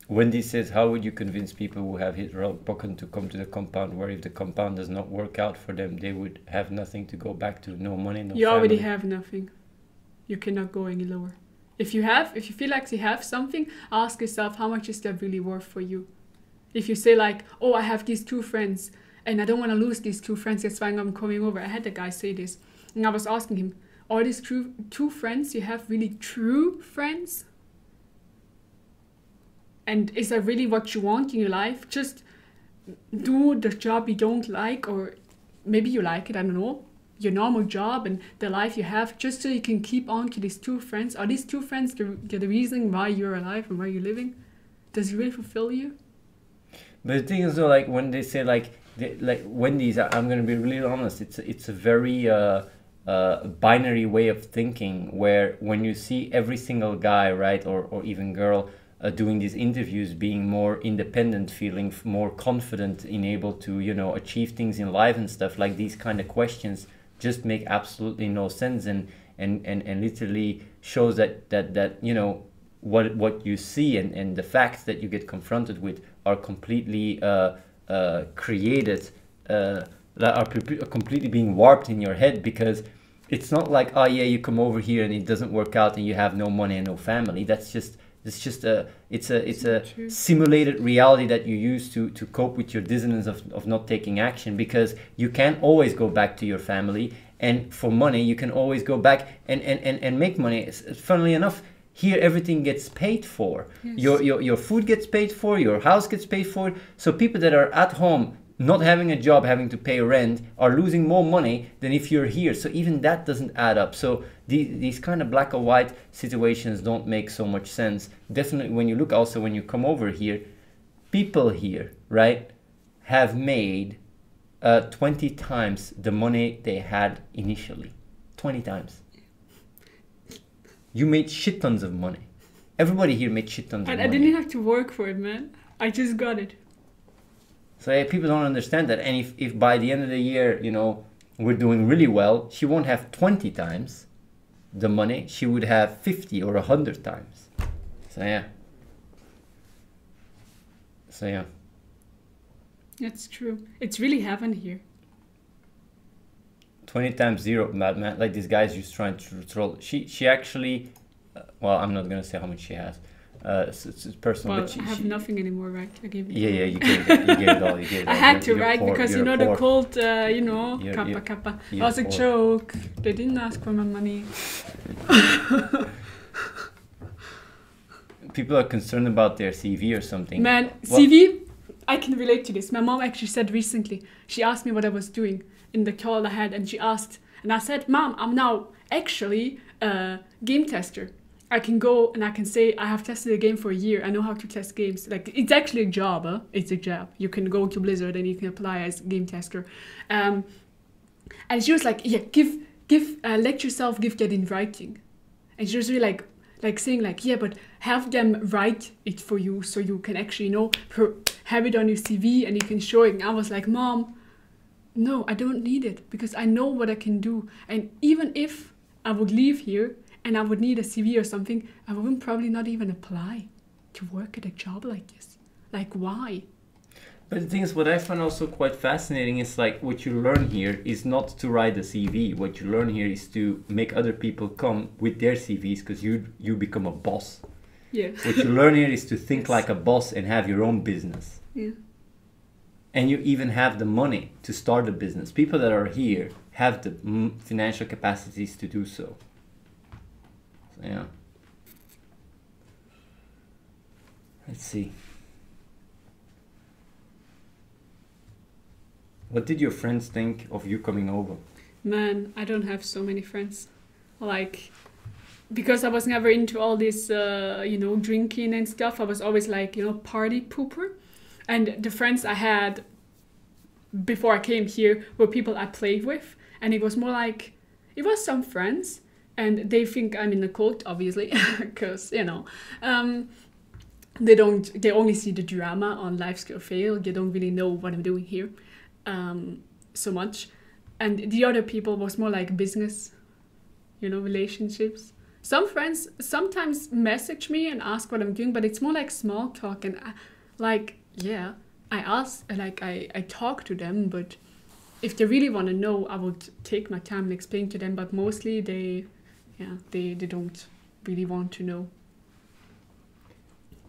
Wendy says, how would you convince people who have hit rock bottom to come to the compound, where if the compound does not work out for them, they would have nothing to go back to, no money, no You family? already have nothing. You cannot go any lower. If you feel like you have something, ask yourself, how much is that really worth for you? If you say like, oh, I have these 2 friends and I don't want to lose these 2 friends, that's why I'm coming over. I had a guy say this and I was asking him, are these 2 friends you have really true friends? And is that really what you want in your life? Just do the job you don't like, or maybe you like it, I don't know, your normal job and the life you have, just so you can keep on to these 2 friends. Are these 2 friends the reason why you're alive and why you're living? Does it really fulfill you? But the thing is though, like when they say like Wendy's, I'm going to be really honest, it's a very binary way of thinking, where when you see every single guy, right, or even girl, doing these interviews, being more independent, feeling more confident in able to, achieve things in life and stuff, like these kind of questions just make absolutely no sense and literally shows that what you see and the facts that you get confronted with are completely created, that are completely being warped in your head, because it's not like, oh yeah, you come over here and it doesn't work out and you have no money and no family. It's a simulated reality that you use to cope with your dissonance of not taking action, because you can't always go back to your family, and for money you can always go back and make money. Funnily enough, Here everything gets paid for. Yes. Your food gets paid for, your house gets paid for. So people that are at home not having a job, having to pay rent, are losing more money than if you're here. So even that doesn't add up. So these kind of black or white situations don't make so much sense. Definitely when you look also, when you come over here, people here, right, have made 20 times the money they had initially. 20 times. You made shit tons of money. Everybody here made shit tons of money. I didn't have to work for it, man. I just got it. So people don't understand that. And if by the end of the year, you know, we're doing really well, she won't have 20 times the money. She would have 50 or 100 times. So yeah. So yeah. That's true. It's really heaven here. 20 times 0, man. Like this guy's just trying to troll. She actually, well, I'm not gonna say how much she has. It's personal. Well, but I have nothing anymore, right? I gave it. Yeah, you gave it all. You gave it all. I had to, You're right? poor, Because you're you know poor. the cult, you know, kappa kappa. That was a poor. joke. They didn't ask for my money. People are concerned about their CV or something. Man, Well, CV, I can relate to this. My mom actually said recently, she asked me what I was doing in the call I had, and she asked, and I said, Mom, I'm now actually a game tester. I can go and I can say I have tested a game for a year. I know how to test games. Like, it's actually a job, huh? It's a job. You can go to Blizzard and you can apply as a game tester. And she was like, yeah, let yourself give that in writing. And she was really like saying like, yeah, but have them write it for you so you can actually, you know, have it on your CV and you can show it. And I was like, Mom, no, I don't need it because I know what I can do. And even if I would leave here and I would need a CV or something, I would probably not even apply to work at a job like this. Like, why? But the thing is, what I find also quite fascinating is like what you learn here is not to write a CV. What you learn here is to make other people come with their CVs because you become a boss. Yeah. What you learn here is to think like a boss and have your own business. Yeah. And you even have the money to start a business. People that are here have the financial capacities to do so. So yeah. Let's see. What did your friends think of you coming over? Man, I don't have so many friends. Like, because I was never into all this, you know, drinking and stuff. I was always like, you know, party pooper. And the friends I had before I came here were people I played with. And it was more like, it was some friends. And they think I'm in a cult, obviously, because, you know, they only see the drama on Life Skill Fail. They don't really know what I'm doing here so much. And the other people was more like business, you know, relationships. Some friends sometimes message me and ask what I'm doing, but it's more like small talk. And I talk to them, but if they really want to know, I would take my time and explain to them. But mostly they don't really want to know.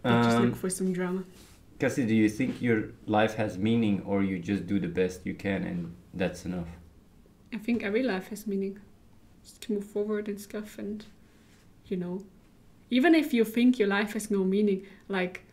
They just look for some drama. Cassidy, do you think your life has meaning or you just do the best you can and that's enough? I think every life has meaning. Just to move forward and stuff, and, you know, even if you think your life has no meaning, like,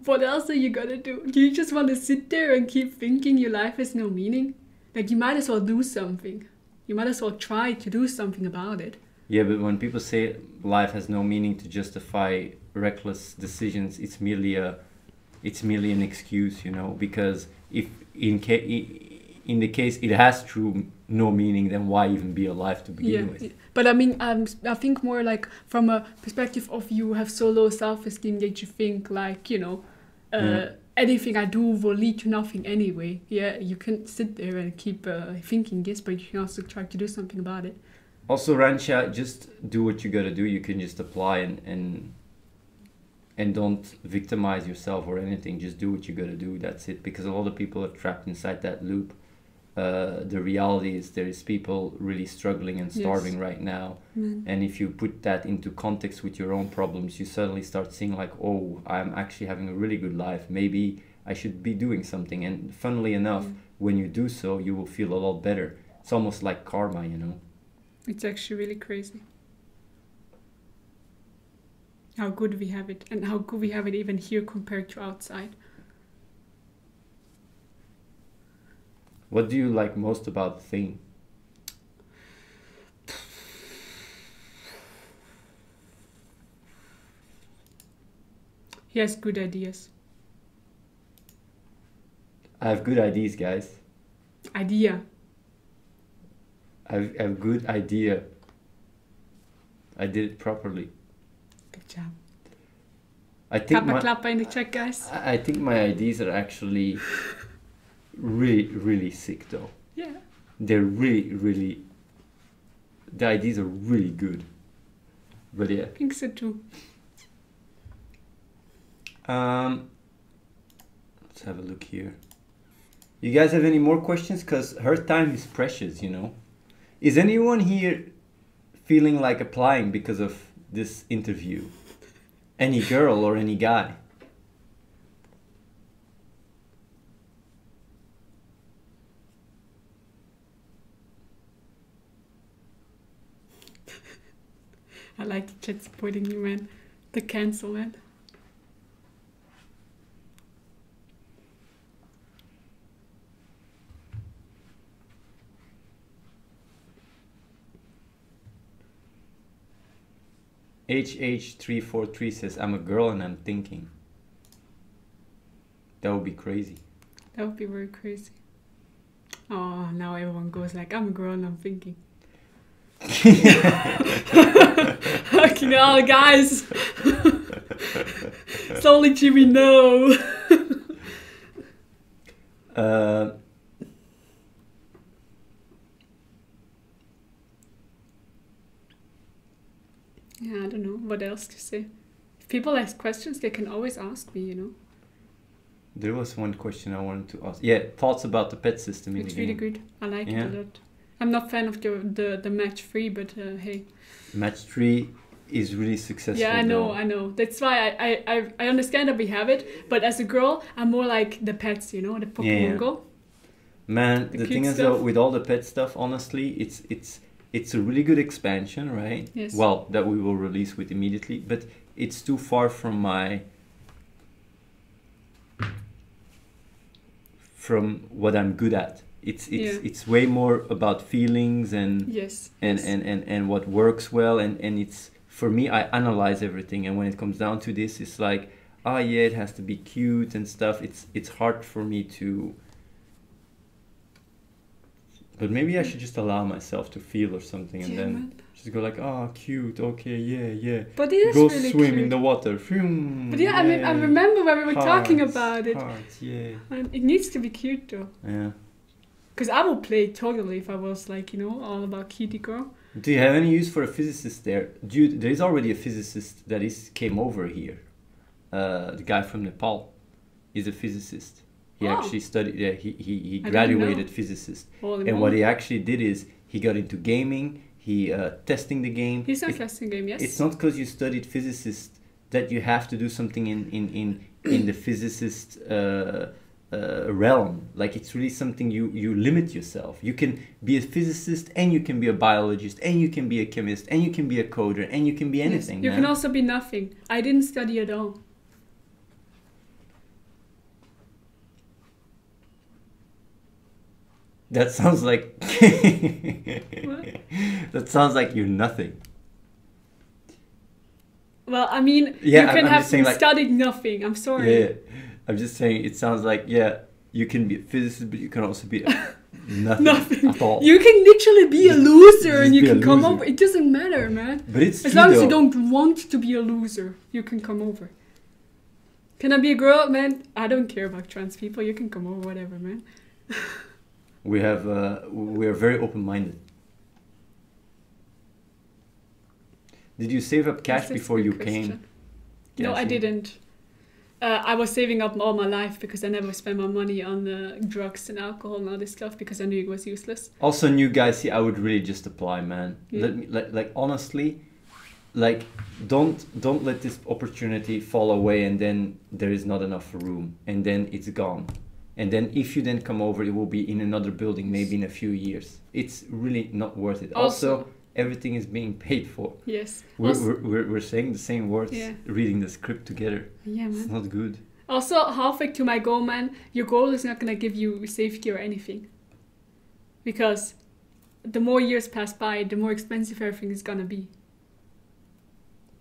what else are you gonna do? Do you just want to sit there and keep thinking your life has no meaning? Like, you might as well do something. You might as well try to do something about it. Yeah, but when people say life has no meaning to justify reckless decisions, it's merely an excuse, you know, because if in the case it has true no meaning, then why even be alive to begin with? But I mean, I think more like from a perspective of you have so low self-esteem that you think like, you know, anything I do will lead to nothing anyway. Yeah, you can sit there and keep thinking this, but you can also try to do something about it. Also, Rancha, just do what you gotta do. You can just apply and don't victimize yourself or anything. Just do what you gotta do. That's it. Because a lot of people are trapped inside that loop. The reality is there is people really struggling and starving right now. And if you put that into context with your own problems, you suddenly start seeing like, oh, I'm actually having a really good life. Maybe I should be doing something. And funnily enough, when you do so, you will feel a lot better. It's almost like karma, you know? It's actually really crazy. how good we have it, and how good we have it even here compared to outside. What do you like most about the thing? He has good ideas. I have good ideas, guys. Idea. I have good idea. I did it properly. Good job. I think Klappa in the chat, guys. I think my ideas are actually really sick though. Yeah. They're really. The ideas are really good. But yeah. I think so too. Let's have a look here. You guys have any more questions? Because her time is precious, you know. Is anyone here feeling like applying because of this interview? Any girl or any guy? I like the chat supporting you, man. The cancel, man. HH343 says, I'm a girl and I'm thinking. That would be crazy. That would be very crazy. Oh, now everyone goes like, I'm a girl and I'm thinking. Fucking hell, guys. Slowly Jimmy, no. Yeah, I don't know what else to say. If people ask questions, they can always ask me, you know. There was one question I wanted to ask. Yeah, thoughts about the pet system in It's the really game. good. I like it a lot. I'm not fan of the match 3, but hey. Match 3 is really successful. Yeah, I know. That's why I understand that we have it, but as a girl, I'm more like the pets, you know, the Pokemon Go. Man, the thing is though, with all the pet stuff, honestly, it's a really good expansion, right? Yes. Well, that we will release with immediately, but it's too far from what I'm good at. It's way more about feelings and and what works well, and it's, for me, I analyze everything, and when it comes down to this, it's like, oh yeah, it has to be cute and stuff. It's hard for me to, but maybe I should just allow myself to feel or something, and then just go like, oh, cute, okay, yeah. But it is go really swim cute in the water. But yeah, I mean, I remember when we were talking about it. Hearts, yeah. And it needs to be cute though. Yeah. Because I would play it totally if I was like, you know, all about cutie girl. Do you have any use for a physicist there? Dude, there is already a physicist that came over here. The guy from Nepal is a physicist. He actually studied, he graduated physicist. And what he actually did is, he got into gaming, he testing the game. He's not testing game, yes. It's not because you studied physicist that you have to do something in the physicist realm. Like, it's really something you limit yourself. You can be a physicist, and you can be a biologist, and you can be a chemist, and you can be a coder, and you can be anything. Yes. You can also be nothing. I didn't study at all. That sounds like that sounds like you're nothing. Well, I mean, you can have studied nothing. I'm sorry. Yeah, I'm just saying, it sounds like, you can be a physicist, but you can also be nothing at all. You can literally be a loser, and you can come over. It doesn't matter, man. But it's as long as you don't want to be a loser, you can come over. Can I be a girl, man? I don't care about trans people. You can come over, whatever, man. We are very open-minded. Did you save up cash before you came? No, I didn't. I was saving up all my life because I never spent my money on drugs and alcohol and all this stuff because I knew it was useless. Also, new guys, I would really just apply, man. Yeah. Let me honestly, don't let this opportunity fall away, and then there is not enough room, and then it's gone. And then if you then come over, it will be in another building, maybe in a few years. It's really not worth it. Also everything is being paid for. Yes. We're saying the same words, Yeah. reading the script together. Yeah, It's man. not good. Also, halfway to my goal, man, your goal is not gonna give you safety or anything. Because the more years pass by, the more expensive everything is gonna be.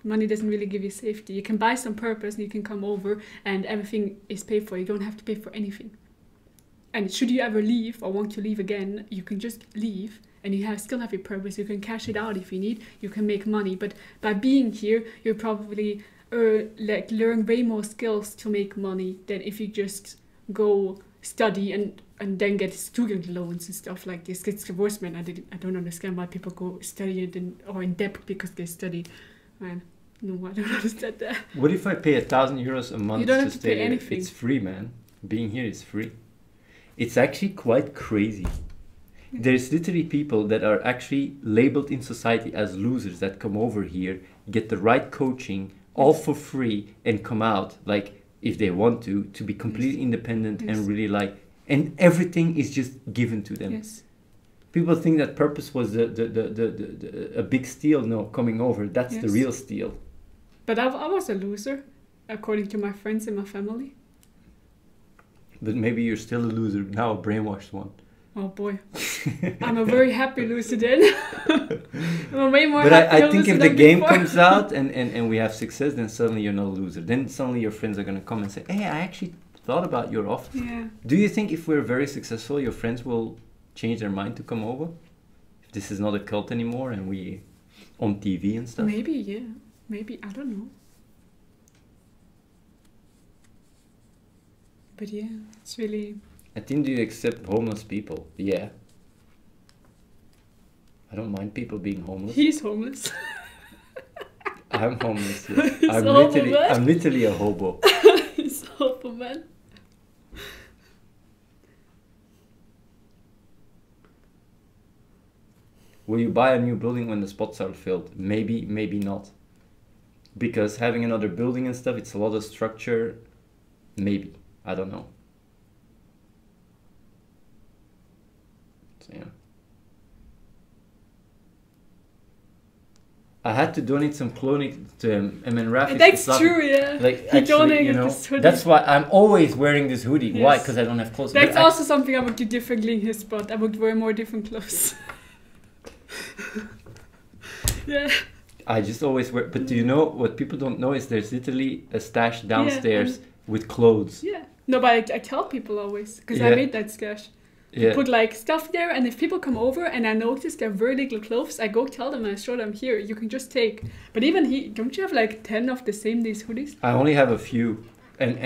Money doesn't really give you safety. You can buy some purpose and you can come over and everything is paid for. You don't have to pay for anything. And should you ever leave or want to leave again, you can just leave and you still have your purpose. You can cash it out if you need. You can make money. But by being here, you'll probably learn way more skills to make money than if you just go study and then get student loans and stuff like this. It's the worst, man. I don't understand why people go study or in debt because they study. Man, no, I don't understand that. What if I pay €1,000 a month You don't to have to stay pay here? anything. It's free, man. Being here is free. It's actually quite crazy. There's literally people that are actually labeled in society as losers that come over here, get the right coaching, all for free, and come out, like, if they want to be completely independent and really like, and everything is just given to them. Yes. People think that purpose was a big steal. No, coming over, that's the real steal. But I was a loser, according to my friends and my family. But maybe you're still a loser, now a brainwashed one. Oh boy. I'm a very happy loser then. I'm a way more But happy I think loser if the than game before. comes out and we have success, then suddenly you're not a loser. Then suddenly your friends are going to come and say, hey, I actually thought about your offer. Yeah. Do you think if we're very successful, your friends will change their mind to come over? If this is not a cult anymore and we on TV and stuff? Maybe, yeah. Maybe, I don't know. But yeah, it's really... I think, do you accept homeless people? Yeah. I don't mind people being homeless. He's homeless. I'm homeless, yes. He's homeless. I'm literally a hobo. He's awful, man. Will you buy a new building when the spots are filled? Maybe, maybe not. Because having another building and stuff, it's a lot of structure. Maybe. I don't know. So, yeah. I had to donate some clothing to him. I mean, Raf is That's laughing. true, yeah. Like, He actually, donated you know, this hoodie. that's why I'm always wearing this hoodie. Why? Yes. Because I don't have clothes. That's But also something I would do differently in his spot. I would wear more different clothes. Yeah. I just always wear. But do you know what people don't know is there's literally a stash downstairs with clothes. Yeah. No, but I tell people always because Yeah. I made that sketch. Yeah. Put like stuff there, and if people come over and I notice they're very little clothes, I go tell them and I show them here. You can just take. But even don't you have like 10 of the same these hoodies? I only have a few, and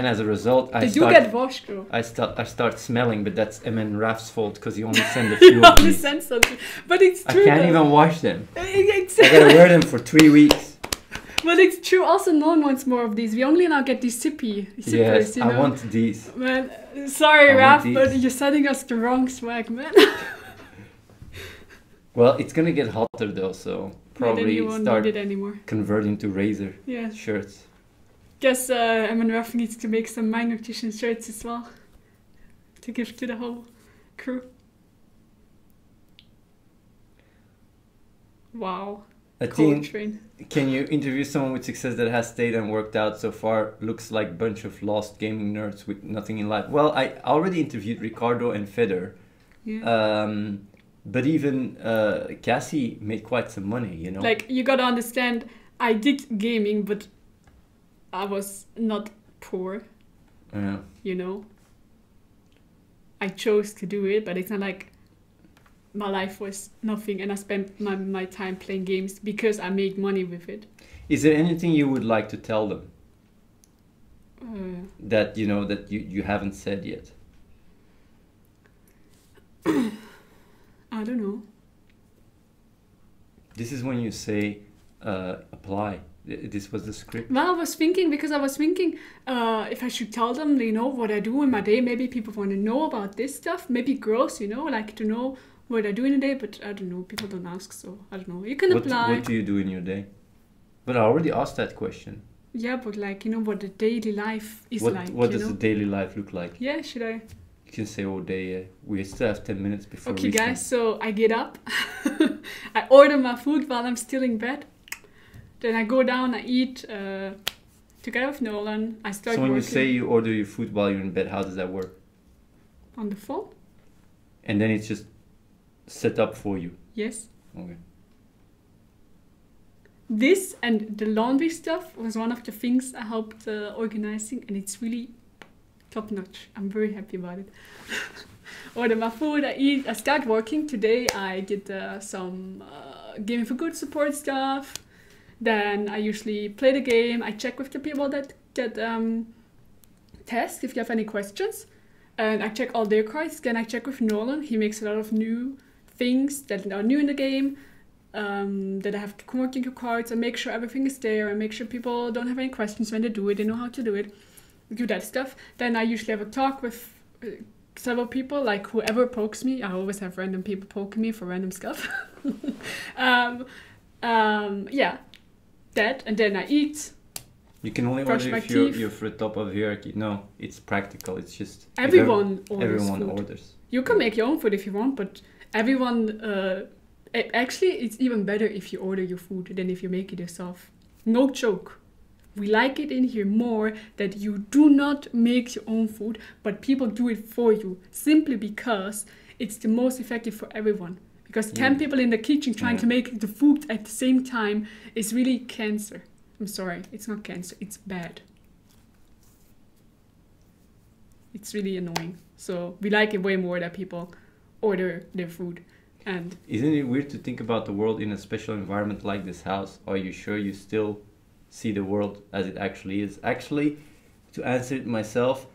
as a result, They do get washed though. I start smelling, but that's MN Raf's fault because he only sent a few You of only these. send something, but it's I true. can't though. even wash them. It's, I gotta wear them for 3 weeks. but it's true. Also, no one wants more of these. We only now get these zippers. Yes, You know? I want these. Man, sorry, I Raf, want but these. you're sending us the wrong swag, man. Well, it's gonna get hotter though, so Then probably you won't start need it anymore. converting to Razor Yeah. shirts. Guess Raf needs to make some My Nutrition shirts as well to give to the whole crew. Wow. I Cold think, train. can you interview someone with success that has stayed and worked out so far? Looks like a bunch of lost gaming nerds with nothing in life. Well, I already interviewed Ricardo and Feder. Yeah. But even Cassie made quite some money, you know? Like, you gotta understand, I did gaming, but I was not poor, Yeah. you know? I chose to do it, but it's not like my life was nothing and I spent my time playing games because I made money with it. Is there anything you would like to tell them Uh, that, you know, that you haven't said yet? I don't know. This is when you say apply. This was the script. Well, I was thinking if I should tell them, you know, what I do in my day. Maybe people want to know about this stuff. Maybe girls, you know, like to know what I do in a day. But I don't know. People don't ask, so I don't know. You can apply. What do you do in your day? But I already asked that question. Yeah, but like, you know, what the daily life is like. What you does know? the daily life look like? Yeah, should I? You can say all day. We still have 10 minutes before Okay, we start. guys, so I get up. I order my food while I'm still in bed. Then I go down, I eat together with Nolan. I start So when working you say you order your food while you're in bed, how does that work? on the phone. And then it's just set up for you. Yes. Okay. This and the laundry stuff was one of the things I helped organizing, and it's really top notch. I'm very happy about it. Order my food, I eat, I start working. Today I did some Gaming for Good support stuff. Then I usually play the game. I check with the people that test if you have any questions. And I check all their cards. Then I check with Nolan. He makes a lot of new things that are new in the game. That I have to work into cards and make sure everything is there and make sure people don't have any questions when they do it. They know how to do it. Do that stuff. Then I usually have a talk with several people, like whoever pokes me. I always have random people poking me for random stuff. Yeah, that, and then I eat. You can only Brush order my if you're teeth. for the top of hierarchy. No, it's practical. It's just if Everyone orders everyone food. orders. You can make your own food if you want, but everyone. Actually, it's even better if you order your food than if you make it yourself. No joke. We like it in here more that you do not make your own food, but people do it for you, simply because it's the most effective for everyone. Because 10 people in the kitchen trying to make the food at the same time is really cancer. I'm sorry, it's not cancer, it's bad. It's really annoying. So we like it way more that people order their food. And isn't it weird to think about the world in a special environment like this house? Are you sure you still see the world as it actually is? Actually, to answer it myself,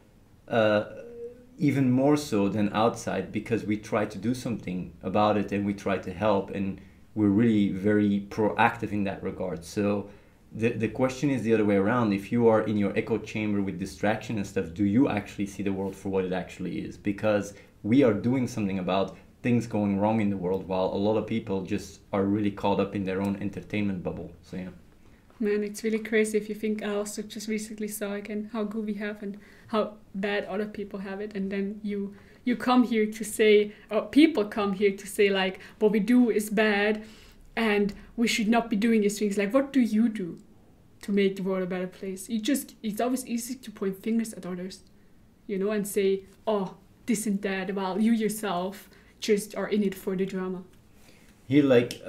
even more so than outside, because we try to do something about it and we try to help, and we're really very proactive in that regard. So the question is the other way around. If you are in your echo chamber with distraction and stuff, do you actually see the world for what it actually is? Because we are doing something about things going wrong in the world, while a lot of people just are really caught up in their own entertainment bubble. So yeah. man, it's really crazy if you think. I also just recently saw again how good we have and how bad other people have it, and then you come here to say, or people come here to say, like, what we do is bad and we should not be doing these things. Like, what do you do to make the world a better place? It's always easy to point fingers at others, and say, oh, this and that, while you yourself just are in it for the drama. Here, like,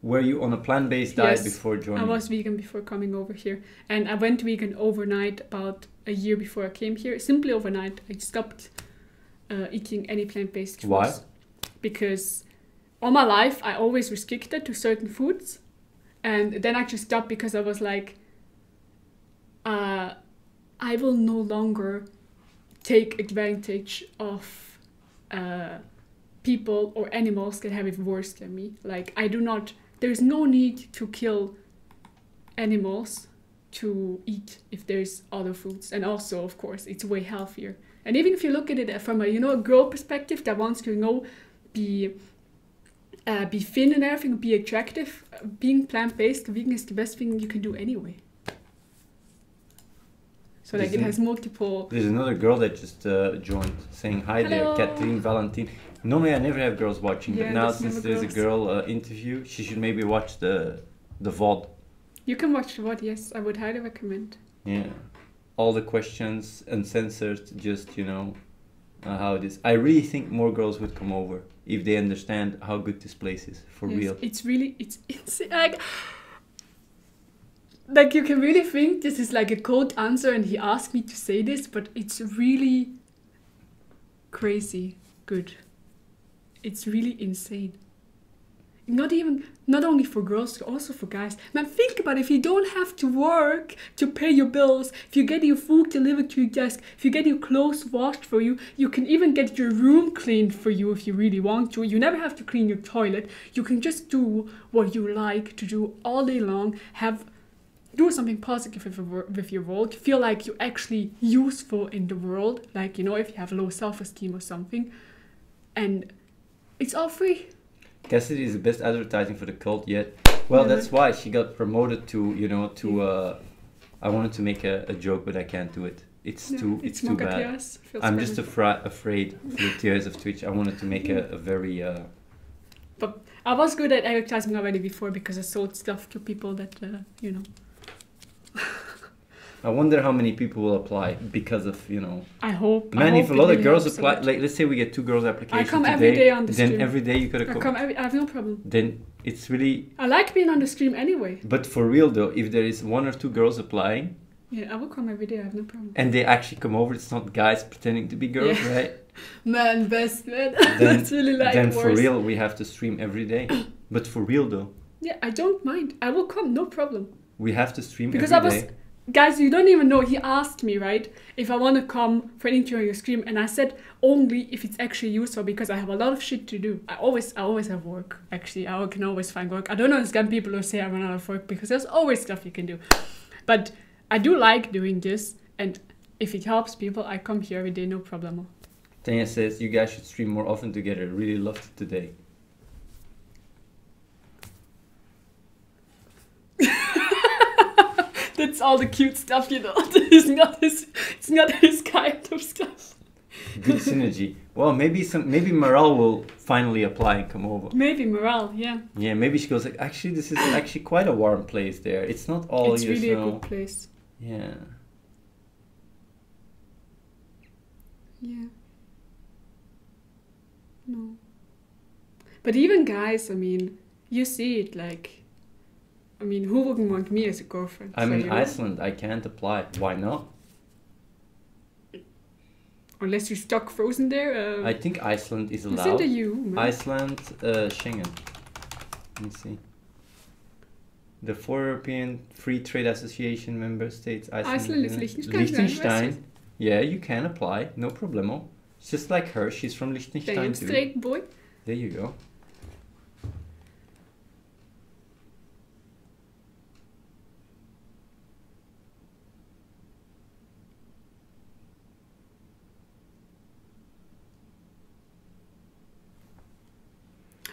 were you on a plant-based diet Yes, before joining? I was vegan before coming over here, and I went vegan overnight about a year before I came here. Simply overnight, I stopped eating any plant-based foods. Why? Because all my life I always restricted to certain foods, and then I just stopped because I was like, I will no longer take advantage of people or animals that have it worse than me. Like, there's no need to kill animals to eat if there's other foods. And also, of course, it's way healthier. And even if you look at it from a girl perspective that wants to be thin and everything, be attractive, being plant-based, vegan is the best thing you can do anyway. So like, it has multiple. There's another girl that just joined, saying hi. Hello. There, Catherine Valentine. Normally I never have girls watching, but now there's since never there's a girls. girl interview, she should maybe watch the VOD. You can watch what? Yes, I would highly recommend. Yeah, all the questions uncensored, just how it is. I really think more girls would come over if they understand how good this place is for real. It's insane. Like, you can really think this is like a cold answer and he asked me to say this, but it's really crazy good. It's really insane. Not only for girls, also for guys. Man, think about it. If you don't have to work to pay your bills, if you get your food delivered to your desk, if you get your clothes washed for you, you can even get your room cleaned for you if you really want to. You never have to clean your toilet. You can just do what you like to do all day long. Do something positive with your world. Feel like you're actually useful in the world. Like, if you have low self-esteem or something. And it's all free. Cassidy is the best advertising for the cult yet. Well, that's why she got promoted to, I wanted to make a joke, but I can't do it. It's too bad. I'm just afraid for the tears of Twitch. I wanted to make a very... But I was good at advertising already before because I sold stuff to people that, you know. I wonder how many people will apply because of, you know. I hope. Man, if a it lot of really girls helps a apply, lot. like let's say we get 2 girls applications I come today, every day on the then stream. every day you gotta come. I have no problem. Then it's really. I like being on the stream anyway. But for real though, if there is 1 or 2 girls applying, Yeah, I will come every day. I have no problem. and they actually come over, it's not guys pretending to be girls, Yeah. right? Man, best man. Then, That's really like then worse. for real, we have to stream every day. But for real though, Yeah, I don't mind. I will come, no problem. we have to stream Because every I was, day. guys, you don't even know. He asked me, right, if I want to come for an interview on your stream, and I said only if it's actually useful because I have a lot of shit to do. I always have work. Actually, I can always find work. I don't understand people who say I run out of work because there's always stuff you can do. But I do like doing this, and if it helps people, I come here every day, no problem. Tanya says you guys should stream more often together. Really loved it today. That's all the cute stuff, you know. It's not his kind of stuff. Good synergy. Well, maybe Maral will finally apply and come over. Maybe morale, yeah. Yeah, maybe she goes like, actually, this is actually quite a warm place there. It's not all It's you really a know. good place. Yeah. Yeah. No. But even guys, I mean, you see it like, I mean, who wouldn't want me as a girlfriend? I'm So, in you know, Iceland. I can't apply. Why not? Unless you're stuck frozen there. I think Iceland is it's in allowed. the EU, man. Iceland, Schengen. Let me see. The 4 European Free Trade Association member states. Iceland is Liechtenstein. Liechtenstein. Yeah, you can apply. No problemo. It's just like her. She's from Liechtenstein Damn too. straight boy. There you go.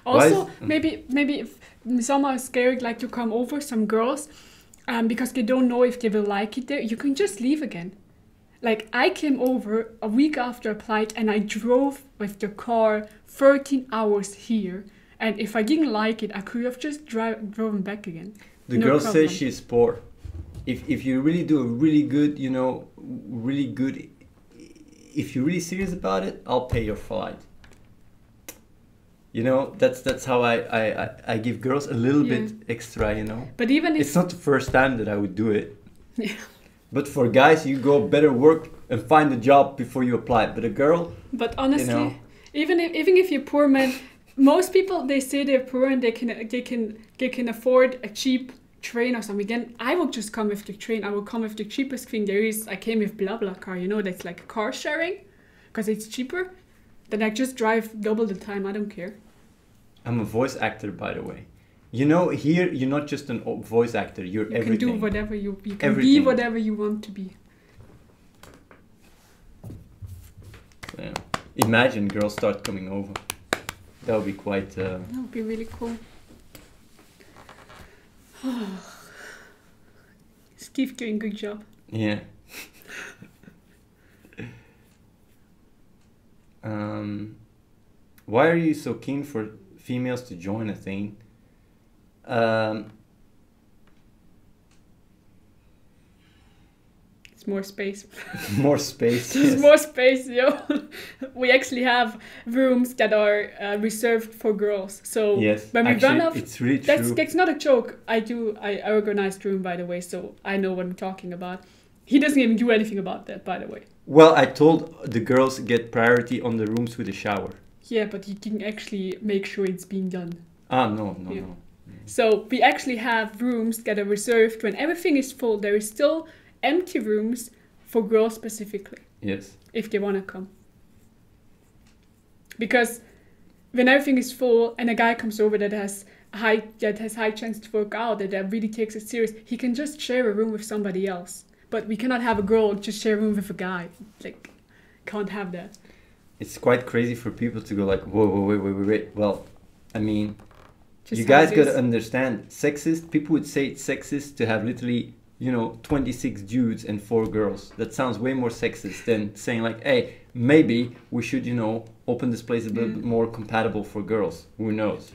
Also, maybe if some are scared like to come over, some girls, because they don't know if they will like it there, you can just leave again. Like, I came over a week after I applied and I drove with the car 13 hours here. And if I didn't like it, I could have just driven back again. The No girl problem. says she's poor. If you really do a really good, you know, really good, if you're really serious about it, I'll pay your flight. You know, that's how I give girls a little bit extra, you know. But even if... It's not the first time that I would do it. Yeah. But for guys, you go better work and find a job before you apply. But a girl... But honestly, you know, even if you're poor, man, most people, they say they're poor and they can afford a cheap train or something. Then I will just come with the train. I will come with the cheapest thing there is. I came with BlaBlaCar, you know, that's like car sharing because it's cheaper. Then I just drive double the time. I don't care. I'm a voice actor, by the way. You know, here you're not just a voice actor. You're everything. You can do whatever you can be Everything. whatever you want to be. Yeah. Imagine girls start coming over. That would be quite... That would be really cool. Steve doing a good job. Yeah. Why are you so keen for females to join a thing? It's more space. More space. There's Yes. more space, yo. We actually have rooms that are reserved for girls. So Yes. when we Actually, run off, it's really true. that's not a joke. I organized room, by the way, so I know what I'm talking about. He doesn't even do anything about that, by the way. Well, I told the girls get priority on the rooms with a shower. Yeah, but he didn't actually make sure it's being done. Ah, no. Yeah. So we actually have rooms that are reserved when everything is full. There is still empty rooms for girls specifically, Yes. if they want to come. Because when everything is full and a guy comes over that has high chance to work out, that really takes it serious, he can just share a room with somebody else. But we cannot have a girl just share a room with a guy. Like, can't have that. It's quite crazy for people to go like, whoa, wait. Well, I mean, Just you how guys it gotta is. understand, sexist, people would say it's sexist to have literally, 26 dudes and 4 girls. That sounds way more sexist than saying like, hey, maybe we should, open this place a little bit more compatible for girls. Who knows,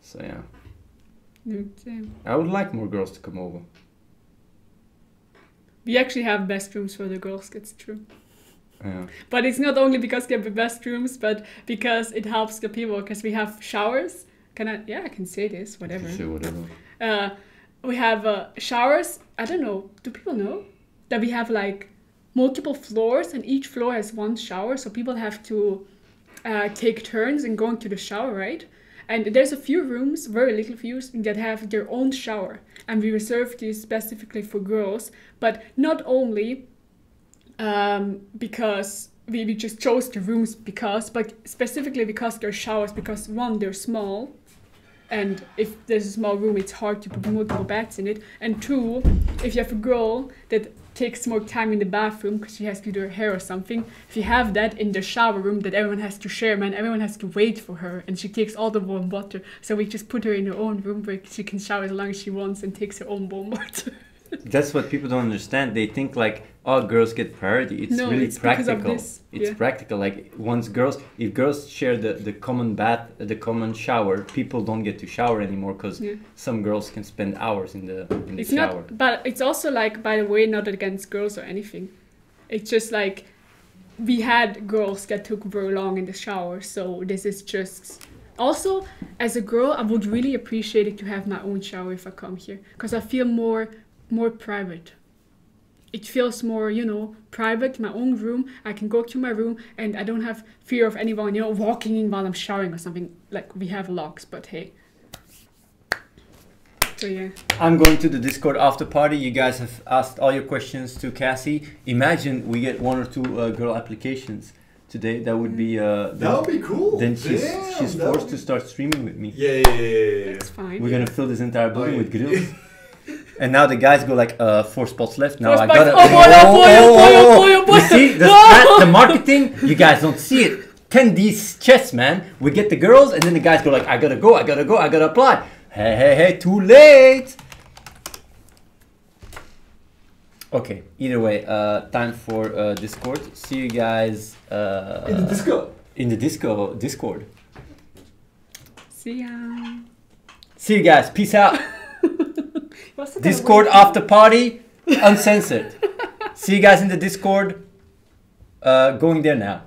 So yeah. Same. I would like more girls to come over. We actually have best rooms for the girls, it's true. Yeah. But it's not only because we have the best rooms, but because it helps the people, because we have showers. I can say this, whatever. Say whatever. We have showers. I don't know. Do people know that we have like multiple floors and each floor has one shower? So people have to take turns in going to the shower, right? And there's a few rooms, very little views, that have their own shower. And we reserve these specifically for girls. But not only because we just chose the rooms but specifically because they're showers, because one, they're small. And if there's a small room, it's hard to put multiple beds in it. And two, if you have a girl that takes more time in the bathroom because she has to do her hair or something, if you have that in the shower room that everyone has to share, man, everyone has to wait for her. And she takes all the warm water. So we just put her in her own room where she can shower as long as she wants and takes her own warm water. That's what people don't understand. They think like, oh, girls get priority. It's really practical. It's practical. Like if girls share the common bath, the common shower, people don't get to shower anymore because some girls can spend hours in the shower. But it's also like, by the way, not against girls or anything. It's just like we had girls that took very long in the shower, so this is just. Also, as a girl, I would really appreciate it to have my own shower if I come here, because I feel more private. It feels more, private, my own room. I can go to my room and I don't have fear of anyone, walking in while I'm showering or something. Like, we have locks, but hey. So yeah. I'm going to the Discord after party. You guys have asked all your questions to Cassie. Imagine we get 1 or 2 girl applications today. That would be that would be cool. Then she's forced to start streaming with me. Yeah. That's fine. We're gonna fill this entire building with grills. And now the guys go like 4 spots left. Now I gotta. Oh boy. You see the marketing? You guys don't see it. 10D's chess, man. We get the girls, and then the guys go like, I gotta go, I gotta apply. Hey, too late. Okay. Either way, time for Discord. See you guys in the Discord. See ya. See you guys. Peace out. Discord after party, uncensored. See you guys in the Discord. Going there now.